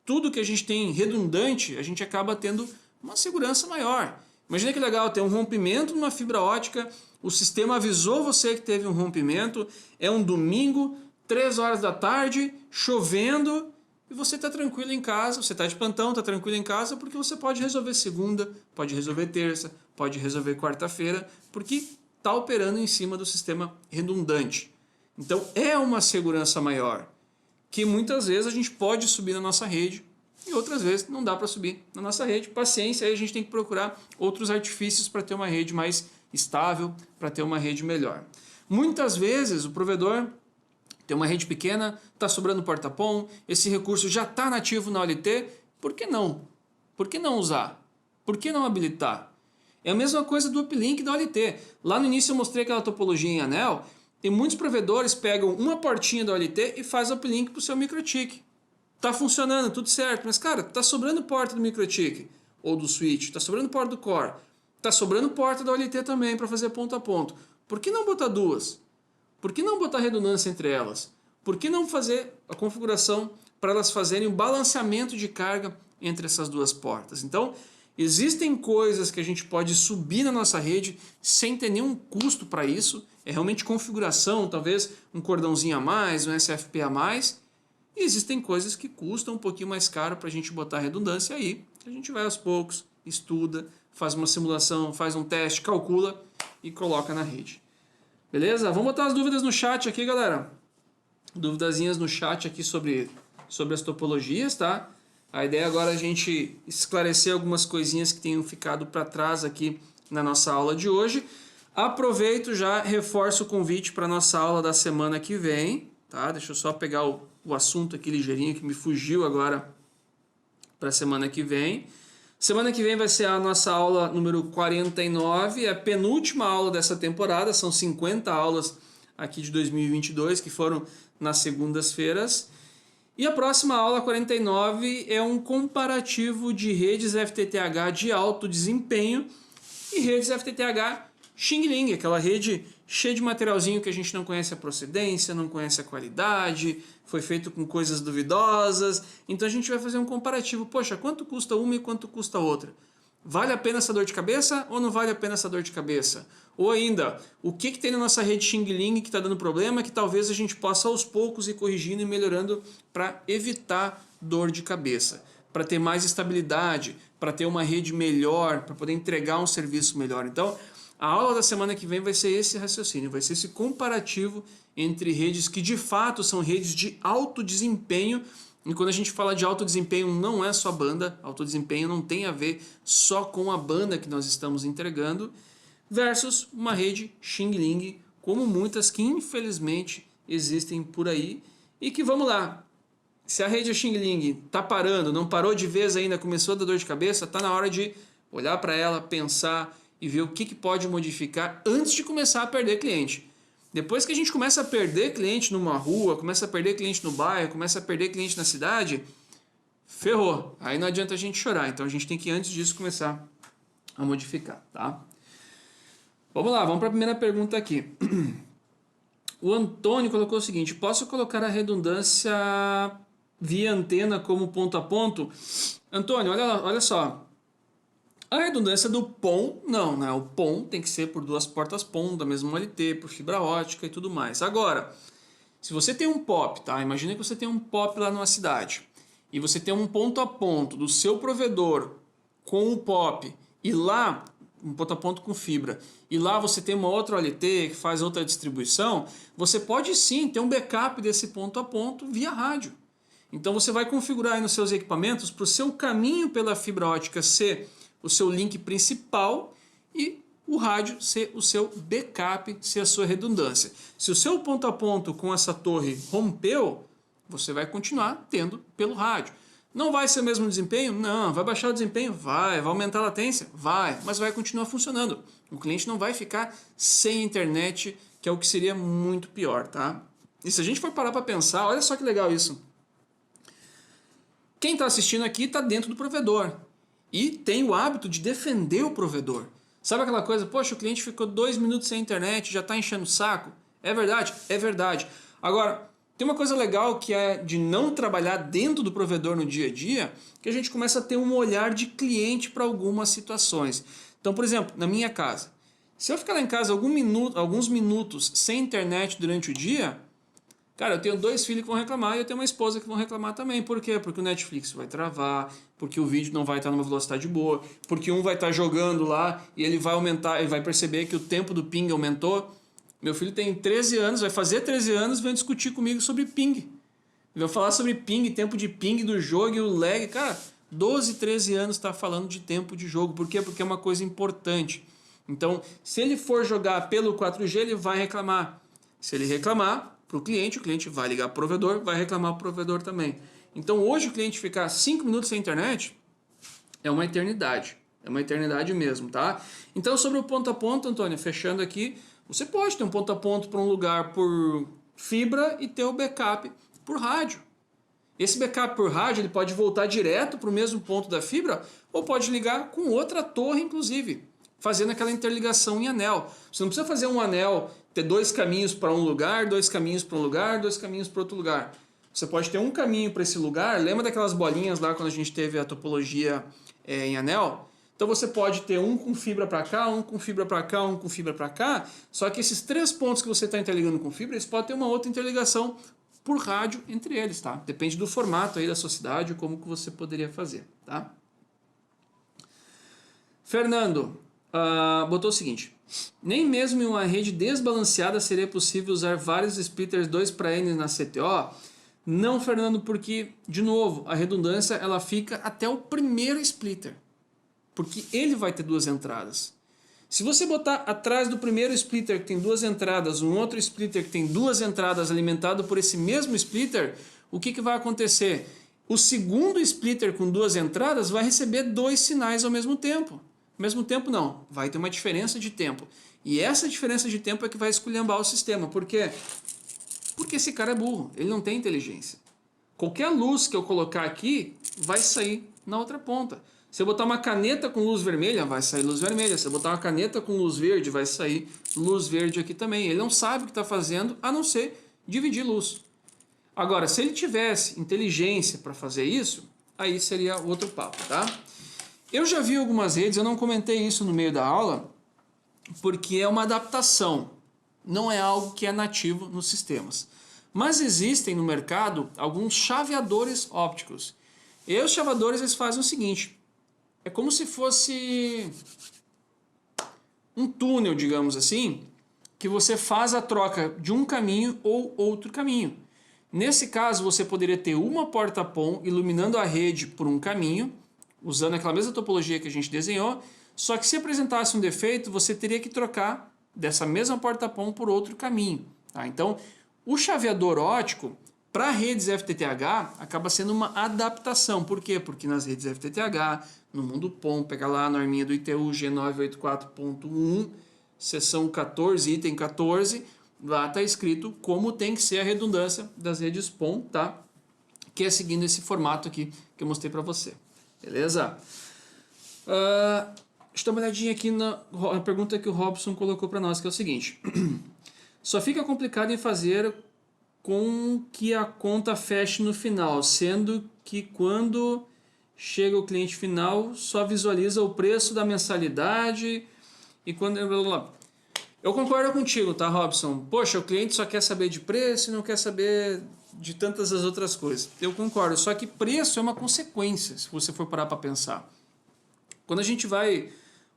tudo que a gente tem redundante, a gente acaba tendo uma segurança maior. Imagina que legal ter um rompimento numa fibra ótica, o sistema avisou você que teve um rompimento, é um domingo, 3 horas da tarde, chovendo, e você está tranquilo em casa, você está de plantão, está tranquilo em casa, porque você pode resolver segunda, pode resolver terça, pode resolver quarta-feira, porque está operando em cima do sistema redundante. Então é uma segurança maior, que muitas vezes a gente pode subir na nossa rede e outras vezes não dá para subir na nossa rede. Paciência, aí a gente tem que procurar outros artifícios para ter uma rede mais estável, para ter uma rede melhor. Muitas vezes o provedor tem uma rede pequena, está sobrando porta-pom, esse recurso já está nativo na OLT, por que não? Por que não usar? Por que não habilitar? É a mesma coisa do uplink da OLT. Lá no início eu mostrei aquela topologia em anel, e muitos provedores pegam uma portinha da OLT e faz o uplink para o seu MikroTik. Tá funcionando, tudo certo, mas cara, tá sobrando porta do MikroTik ou do switch, tá sobrando porta do core, tá sobrando porta da OLT também para fazer ponto a ponto. Por que não botar duas? Por que não botar redundância entre elas? Por que não fazer a configuração para elas fazerem o balanceamento de carga entre essas duas portas? Então, existem coisas que a gente pode subir na nossa rede sem ter nenhum custo para isso. É realmente configuração, talvez um cordãozinho a mais, um SFP a mais. E existem coisas que custam um pouquinho mais caro para a gente botar redundância aí. A gente vai aos poucos, estuda, faz uma simulação, faz um teste, calcula e coloca na rede. Beleza? Vamos botar as dúvidas no chat aqui, galera. Duvidazinhas no chat aqui sobre as topologias, tá? A ideia agora é a gente esclarecer algumas coisinhas que tenham ficado para trás aqui na nossa aula de hoje. Aproveito, já reforço o convite para a nossa aula da semana que vem, tá? Deixa eu só pegar o assunto aqui ligeirinho que me fugiu agora para a semana que vem. Semana que vem vai ser a nossa aula número 49, a penúltima aula dessa temporada, são 50 aulas aqui de 2022 que foram nas segundas-feiras. E a próxima aula, 49, é um comparativo de redes FTTH de alto desempenho e redes FTTH Xing Ling, aquela rede cheia de materialzinho que a gente não conhece a procedência, não conhece a qualidade, foi feito com coisas duvidosas. Então a gente vai fazer um comparativo. Poxa, quanto custa uma e quanto custa outra? Vale a pena essa dor de cabeça ou não vale a pena essa dor de cabeça? Ou ainda, o que tem na nossa rede Xing Ling que está dando problema que talvez a gente possa aos poucos ir corrigindo e melhorando para evitar dor de cabeça, para ter mais estabilidade, para ter uma rede melhor, para poder entregar um serviço melhor. Então, a aula da semana que vem vai ser esse raciocínio, vai ser esse comparativo entre redes que de fato são redes de alto desempenho. E quando a gente fala de alto desempenho, não é só banda, alto desempenho não tem a ver só com a banda que nós estamos entregando, versus uma rede Xing Ling, como muitas que infelizmente existem por aí. E que vamos lá, se a rede Xing Ling está parando, não parou de vez ainda, começou a dar dor de cabeça, está na hora de olhar para ela, pensar e ver o que pode modificar antes de começar a perder cliente. Depois que a gente começa a perder cliente numa rua, começa a perder cliente no bairro, começa a perder cliente na cidade, ferrou. Aí não adianta a gente chorar. Então a gente tem que antes disso começar a modificar, tá? Vamos lá, vamos para a primeira pergunta aqui. O Antônio colocou o seguinte: posso colocar a redundância via antena como ponto a ponto? Antônio, olha só. A redundância do PON, não, né? O PON tem que ser por duas portas PON da mesma OLT, por fibra ótica e tudo mais. Agora, se você tem um POP, tá? Imagina que você tem um POP lá numa cidade e você tem um ponto a ponto do seu provedor com o POP e lá, um ponto a ponto com fibra, e lá você tem uma outra OLT que faz outra distribuição, você pode sim ter um backup desse ponto a ponto via rádio. Então você vai configurar aí nos seus equipamentos para o seu caminho pela fibra ótica ser o seu link principal e o rádio ser o seu backup, ser a sua redundância. Se o seu ponto a ponto com essa torre rompeu, você vai continuar tendo pelo rádio. Não vai ser o mesmo desempenho? Não. Vai baixar o desempenho? Vai. Vai aumentar a latência? Vai. Mas vai continuar funcionando. O cliente não vai ficar sem internet, que é o que seria muito pior, tá? E se a gente for parar para pensar, olha só que legal isso. Quem está assistindo aqui está dentro do provedor e tem o hábito de defender o provedor. Sabe aquela coisa, poxa, o cliente ficou 2 minutos sem internet, já está enchendo o saco? É verdade? É verdade. Agora, tem uma coisa legal que é de não trabalhar dentro do provedor no dia a dia, que a gente começa a ter um olhar de cliente para algumas situações. Então, por exemplo, na minha casa, se eu ficar lá em casa alguns minutos sem internet durante o dia, Cara, eu tenho 2 filhos que vão reclamar e eu tenho uma esposa que vão reclamar também. Por quê? Porque o Netflix vai travar, porque o vídeo não vai estar numa velocidade boa, porque um vai estar jogando lá e ele vai aumentar, ele vai perceber que o tempo do ping aumentou. Meu filho tem 13 anos, vai fazer 13 anos, vem discutir comigo sobre ping. Vai falar sobre ping, tempo de ping do jogo e o lag. Cara, 12, 13 anos está falando de tempo de jogo. Por quê? Porque é uma coisa importante. Então, se ele for jogar pelo 4G, ele vai reclamar. Se ele reclamar para o cliente vai ligar para o provedor, vai reclamar para o provedor também. Então, hoje o cliente ficar 5 minutos sem internet é uma eternidade. É uma eternidade mesmo, tá? Então, sobre o ponto a ponto, Antônio, fechando aqui, você pode ter um ponto a ponto para um lugar por fibra e ter o backup por rádio. Esse backup por rádio ele pode voltar direto para o mesmo ponto da fibra ou pode ligar com outra torre, inclusive, fazendo aquela interligação em anel. Você não precisa fazer um anel, ter 2 caminhos para um lugar, 2 caminhos para um lugar, 2 caminhos para outro lugar. Você pode ter um caminho para esse lugar. Lembra daquelas bolinhas lá quando a gente teve a topologia em anel? Então você pode ter um com fibra para cá, um com fibra para cá, um com fibra para cá. Só que esses 3 pontos que você está interligando com fibra, eles podem ter uma outra interligação por rádio entre eles, tá? Depende do formato aí da sua cidade, como que você poderia fazer, tá? Fernando botou o seguinte: nem mesmo em uma rede desbalanceada seria possível usar vários splitters 2 para N na CTO? Não, Fernando, porque, de novo, a redundância ela fica até o primeiro splitter, porque ele vai ter 2 entradas. Se você botar atrás do primeiro splitter que tem 2 entradas, um outro splitter que tem 2 entradas alimentado por esse mesmo splitter, o que vai acontecer? O segundo splitter com 2 entradas vai receber 2 sinais ao mesmo tempo. Ao mesmo tempo não, vai ter uma diferença de tempo. E essa diferença de tempo é que vai esculhambar o sistema. Por quê? Porque esse cara é burro, ele não tem inteligência. Qualquer luz que eu colocar aqui vai sair na outra ponta. Se eu botar uma caneta com luz vermelha, vai sair luz vermelha. Se eu botar uma caneta com luz verde, vai sair luz verde aqui também. Ele não sabe o que está fazendo, a não ser dividir luz. Agora, se ele tivesse inteligência para fazer isso, aí seria outro papo, tá? Eu já vi algumas redes, eu não comentei isso no meio da aula, porque é uma adaptação. Não é algo que é nativo nos sistemas. Mas existem no mercado alguns chaveadores ópticos. E os chaveadores eles fazem o seguinte: é como se fosse um túnel, digamos assim, que você faz a troca de um caminho ou outro caminho. Nesse caso, você poderia ter uma porta-PON iluminando a rede por um caminho, usando aquela mesma topologia que a gente desenhou, só que se apresentasse um defeito, você teria que trocar dessa mesma porta-PON por outro caminho. Tá? Então, o chaveador óptico para redes FTTH acaba sendo uma adaptação. Por quê? Porque nas redes FTTH, no mundo PON, pega lá a norminha do ITU G984.1, seção 14, item 14, lá está escrito como tem que ser a redundância das redes PON, tá? Que é seguindo esse formato aqui que eu mostrei para você. Beleza? Deixa eu dar uma olhadinha aqui na pergunta que o Robson colocou para nós, que é o seguinte: só fica complicado em fazer com que a conta feche no final, sendo que quando chega o cliente final só visualiza o preço da mensalidade e quando... Eu concordo contigo, tá, Robson? Poxa, o cliente só quer saber de preço e não quer saber de tantas as outras coisas. Eu concordo, só que preço é uma consequência, se você for parar para pensar. Quando a gente vai...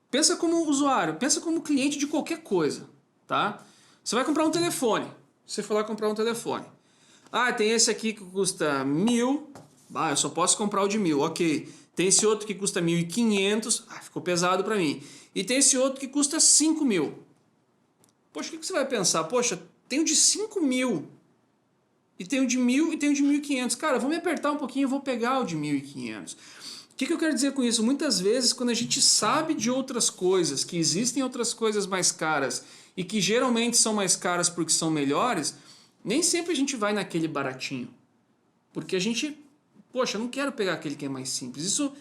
Pensa como usuário, pensa como cliente de qualquer coisa, tá? Você vai comprar um telefone. Você for lá comprar um telefone. Ah, tem esse aqui que custa 1.000. Ah, eu só posso comprar o de 1.000. Ok. Tem esse outro que custa 1.500. Ah, ficou pesado para mim. E tem esse outro que custa 5.000. Poxa, o que você vai pensar? Poxa, tem o de 5.000. E tem o de 1.000 e tem o de 1.500. Cara, vou me apertar um pouquinho e vou pegar o de 1.500. O que eu quero dizer com isso? Muitas vezes, quando a gente sabe de outras coisas, que existem outras coisas mais caras e que geralmente são mais caras porque são melhores, nem sempre a gente vai naquele baratinho. Porque a gente, poxa, eu não quero pegar aquele que é mais simples. Isso,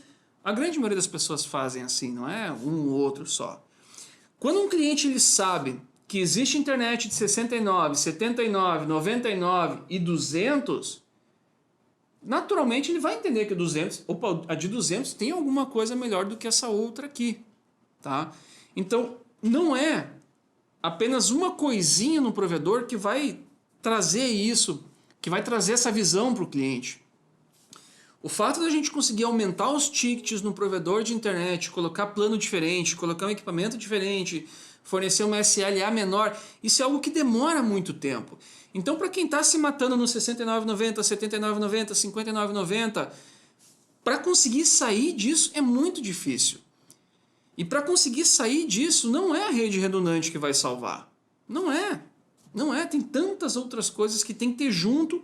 a grande maioria das pessoas fazem assim, não é um ou outro só. Quando um cliente ele sabe que existe internet de 69, 79, 99 e 200, naturalmente ele vai entender que 200, opa, a de 200 tem alguma coisa melhor do que essa outra aqui, tá? Então, não é apenas uma coisinha no provedor que vai trazer isso, que vai trazer essa visão para o cliente. O fato da gente conseguir aumentar os tickets no provedor de internet, colocar plano diferente, colocar um equipamento diferente, fornecer uma SLA menor, isso é algo que demora muito tempo. Então, para quem está se matando no R$ 69,90, R$ 79,90, R$ 59,90, para conseguir sair disso é muito difícil. E para conseguir sair disso, não é a rede redundante que vai salvar. Não é. Não é. Tem tantas outras coisas que tem que ter junto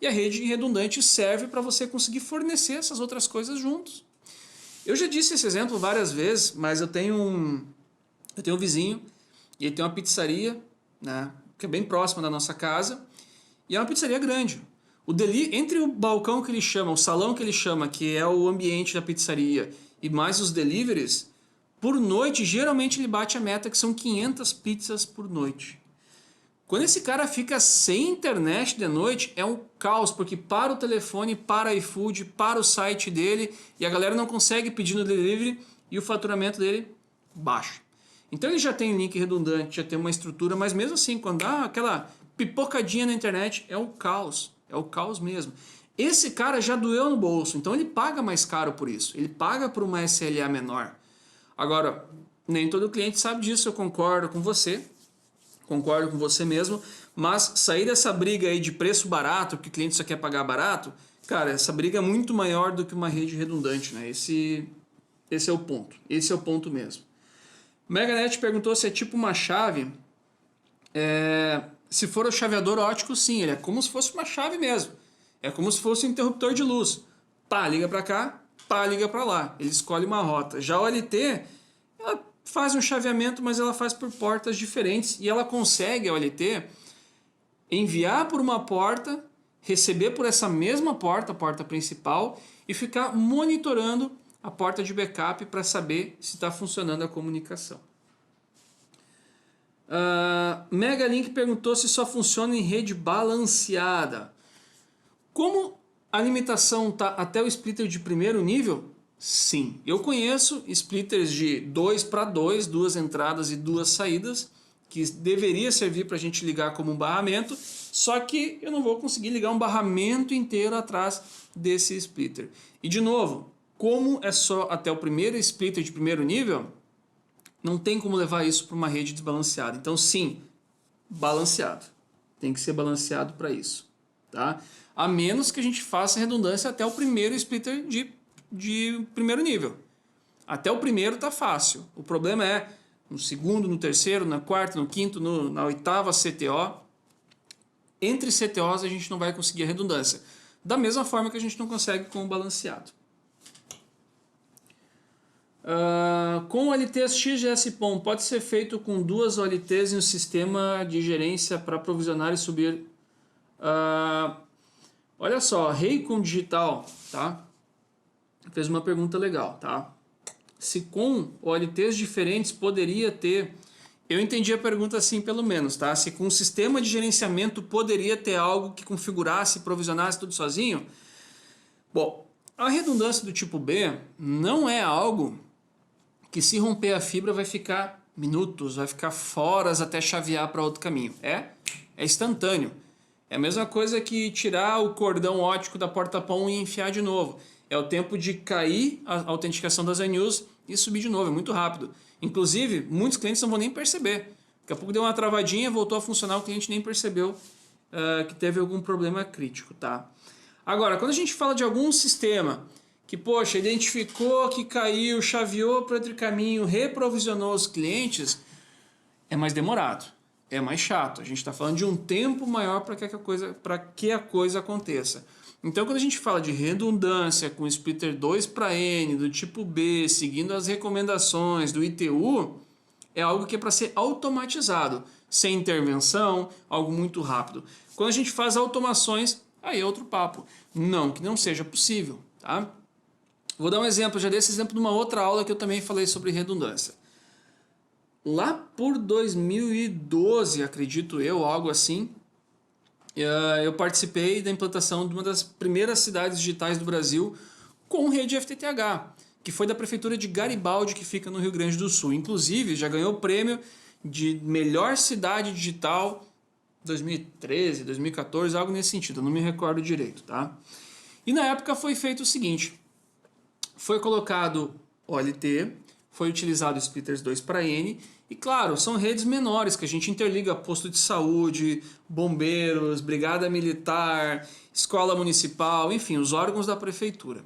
e a rede redundante serve para você conseguir fornecer essas outras coisas juntos. Eu já disse esse exemplo várias vezes, mas eu tenho um vizinho e ele tem uma pizzaria, né, que é bem próxima da nossa casa, e é uma pizzaria grande. Entre o balcão que ele chama, o salão que ele chama, que é o ambiente da pizzaria, e mais os deliveries, por noite, geralmente ele bate a meta que são 500 pizzas por noite. Quando esse cara fica sem internet de noite, é um caos, porque para o telefone, para o iFood, para o site dele, e a galera não consegue pedir no delivery, e o faturamento dele baixa. Então ele já tem link redundante, já tem uma estrutura, mas mesmo assim, quando dá aquela pipocadinha na internet, é um caos mesmo. Esse cara já doeu no bolso, então ele paga mais caro por isso, ele paga por uma SLA menor. Agora, nem todo cliente sabe disso, eu concordo com você mesmo, mas sair dessa briga aí de preço barato, porque o cliente só quer pagar barato, cara, essa briga é muito maior do que uma rede redundante, né? Esse é o ponto mesmo. Meganet perguntou se é tipo uma chave. Se for o chaveador óptico, sim, ele é como se fosse uma chave mesmo. É como se fosse um interruptor de luz. Pá, liga para cá, pá, liga para lá. Ele escolhe uma rota. Já a OLT, ela faz um chaveamento, mas ela faz por portas diferentes. E ela consegue, a OLT, enviar por uma porta, receber por essa mesma porta, a porta principal, e ficar monitorando a porta de backup para saber se está funcionando a comunicação. Megalink perguntou se só funciona em rede balanceada. Como a limitação está até o splitter de primeiro nível? Sim. Eu conheço splitters de 2 para 2, 2 entradas e 2 saídas, que deveria servir para a gente ligar como um barramento, só que eu não vou conseguir ligar um barramento inteiro atrás desse splitter. E de novo, como é só até o primeiro splitter de primeiro nível, não tem como levar isso para uma rede desbalanceada. Então sim, balanceado. Tem que ser balanceado para isso. Tá? A menos que a gente faça redundância até o primeiro splitter de primeiro nível. Até o primeiro tá fácil. O problema é no segundo, no terceiro, na quarta, no quinto, na oitava CTO. Entre CTOs a gente não vai conseguir a redundância. Da mesma forma que a gente não consegue com o balanceado. Com OLTs XGS-PON, pode ser feito com 2 OLTs em um sistema de gerência para provisionar e subir. Olha só, Reicon Digital, tá? Fez uma pergunta legal, tá? Se com OLTs diferentes poderia ter... Eu entendi a pergunta assim, pelo menos, tá? Se com um sistema de gerenciamento poderia ter algo que configurasse, provisionasse tudo sozinho? Bom, a redundância do tipo B não é algo que, se romper a fibra, vai ficar minutos, vai ficar horas até chavear para outro caminho. É instantâneo. É a mesma coisa que tirar o cordão óptico da porta PON e enfiar de novo. É o tempo de cair a autenticação das INUs e subir de novo, é muito rápido. Inclusive, muitos clientes não vão nem perceber. Daqui a pouco deu uma travadinha, voltou a funcionar, o cliente nem percebeu que teve algum problema crítico, tá? Agora, quando a gente fala de algum sistema que, poxa, identificou que caiu, chaveou para outro caminho, reprovisionou os clientes, é mais demorado, é mais chato. A gente está falando de um tempo maior para que a coisa aconteça. Então, quando a gente fala de redundância com splitter 2 para N, do tipo B, seguindo as recomendações do ITU, é algo que é para ser automatizado, sem intervenção, algo muito rápido. Quando a gente faz automações, aí é outro papo. Não que não seja possível, tá? Vou dar um exemplo, já dei esse exemplo numa outra aula que eu também falei sobre redundância. Lá por 2012, acredito eu, algo assim, eu participei da implantação de uma das primeiras cidades digitais do Brasil com rede FTTH, que foi da prefeitura de Garibaldi, que fica no Rio Grande do Sul. Inclusive, já ganhou o prêmio de melhor cidade digital 2013, 2014, algo nesse sentido, eu não me recordo direito, tá? E na época foi feito o seguinte, foi colocado OLT, foi utilizado splitters 2 para N, e claro, são redes menores que a gente interliga posto de saúde, bombeiros, brigada militar, escola municipal, enfim, os órgãos da prefeitura.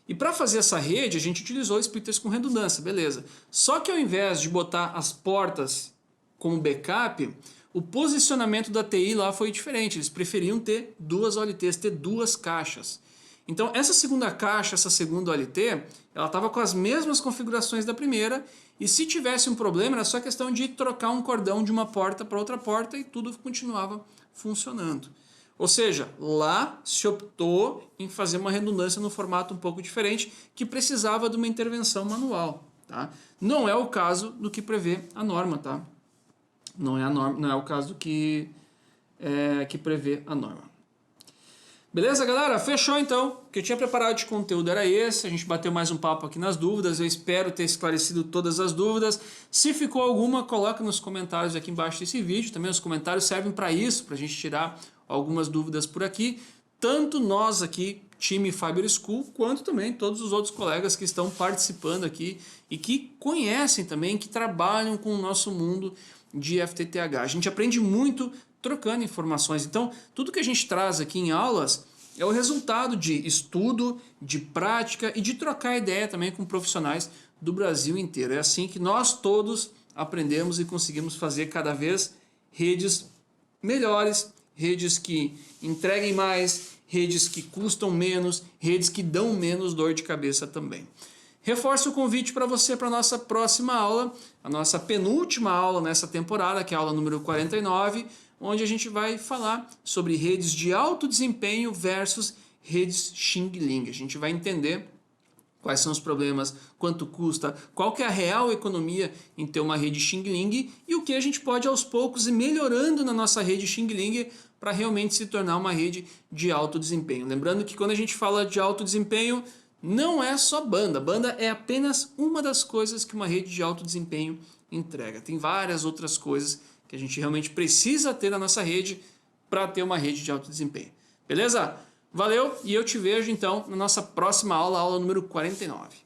E para fazer essa rede, a gente utilizou splitters com redundância, beleza. Só que ao invés de botar as portas como backup, o posicionamento da TI lá foi diferente. Eles preferiam ter duas OLTs, ter duas caixas. Então essa segunda caixa, essa segunda OLT, ela estava com as mesmas configurações da primeira, e se tivesse um problema era só questão de trocar um cordão de uma porta para outra porta e tudo continuava funcionando. Ou seja, lá se optou em fazer uma redundância no formato um pouco diferente, que precisava de uma intervenção manual. Tá? Não é o caso do que prevê a norma, tá? Não é o caso do que prevê a norma. Beleza, galera? Fechou então. O que eu tinha preparado de conteúdo era esse. A gente bateu mais um papo aqui nas dúvidas. Eu espero ter esclarecido todas as dúvidas. Se ficou alguma, coloca nos comentários aqui embaixo desse vídeo. Também os comentários servem para isso, para a gente tirar algumas dúvidas por aqui. Tanto nós aqui, time Fiber School, quanto também todos os outros colegas que estão participando aqui e que conhecem também, que trabalham com o nosso mundo de FTTH. A gente aprende muito trocando informações. Então, tudo que a gente traz aqui em aulas é o resultado de estudo, de prática e de trocar ideia também com profissionais do Brasil inteiro. É assim que nós todos aprendemos e conseguimos fazer cada vez redes melhores, redes que entreguem mais, redes que custam menos, redes que dão menos dor de cabeça também. Reforço o convite para você para a nossa próxima aula, a nossa penúltima aula nessa temporada, que é a aula número 49, onde a gente vai falar sobre redes de alto desempenho versus redes Xing Ling. A gente vai entender quais são os problemas, quanto custa, qual que é a real economia em ter uma rede Xing Ling e o que a gente pode aos poucos ir melhorando na nossa rede Xing Ling para realmente se tornar uma rede de alto desempenho. Lembrando que quando a gente fala de alto desempenho, não é só banda. Banda é apenas uma das coisas que uma rede de alto desempenho entrega. Tem várias outras coisas que a gente realmente precisa ter na nossa rede para ter uma rede de alto desempenho. Beleza? Valeu e eu te vejo então na nossa próxima aula, aula número 49.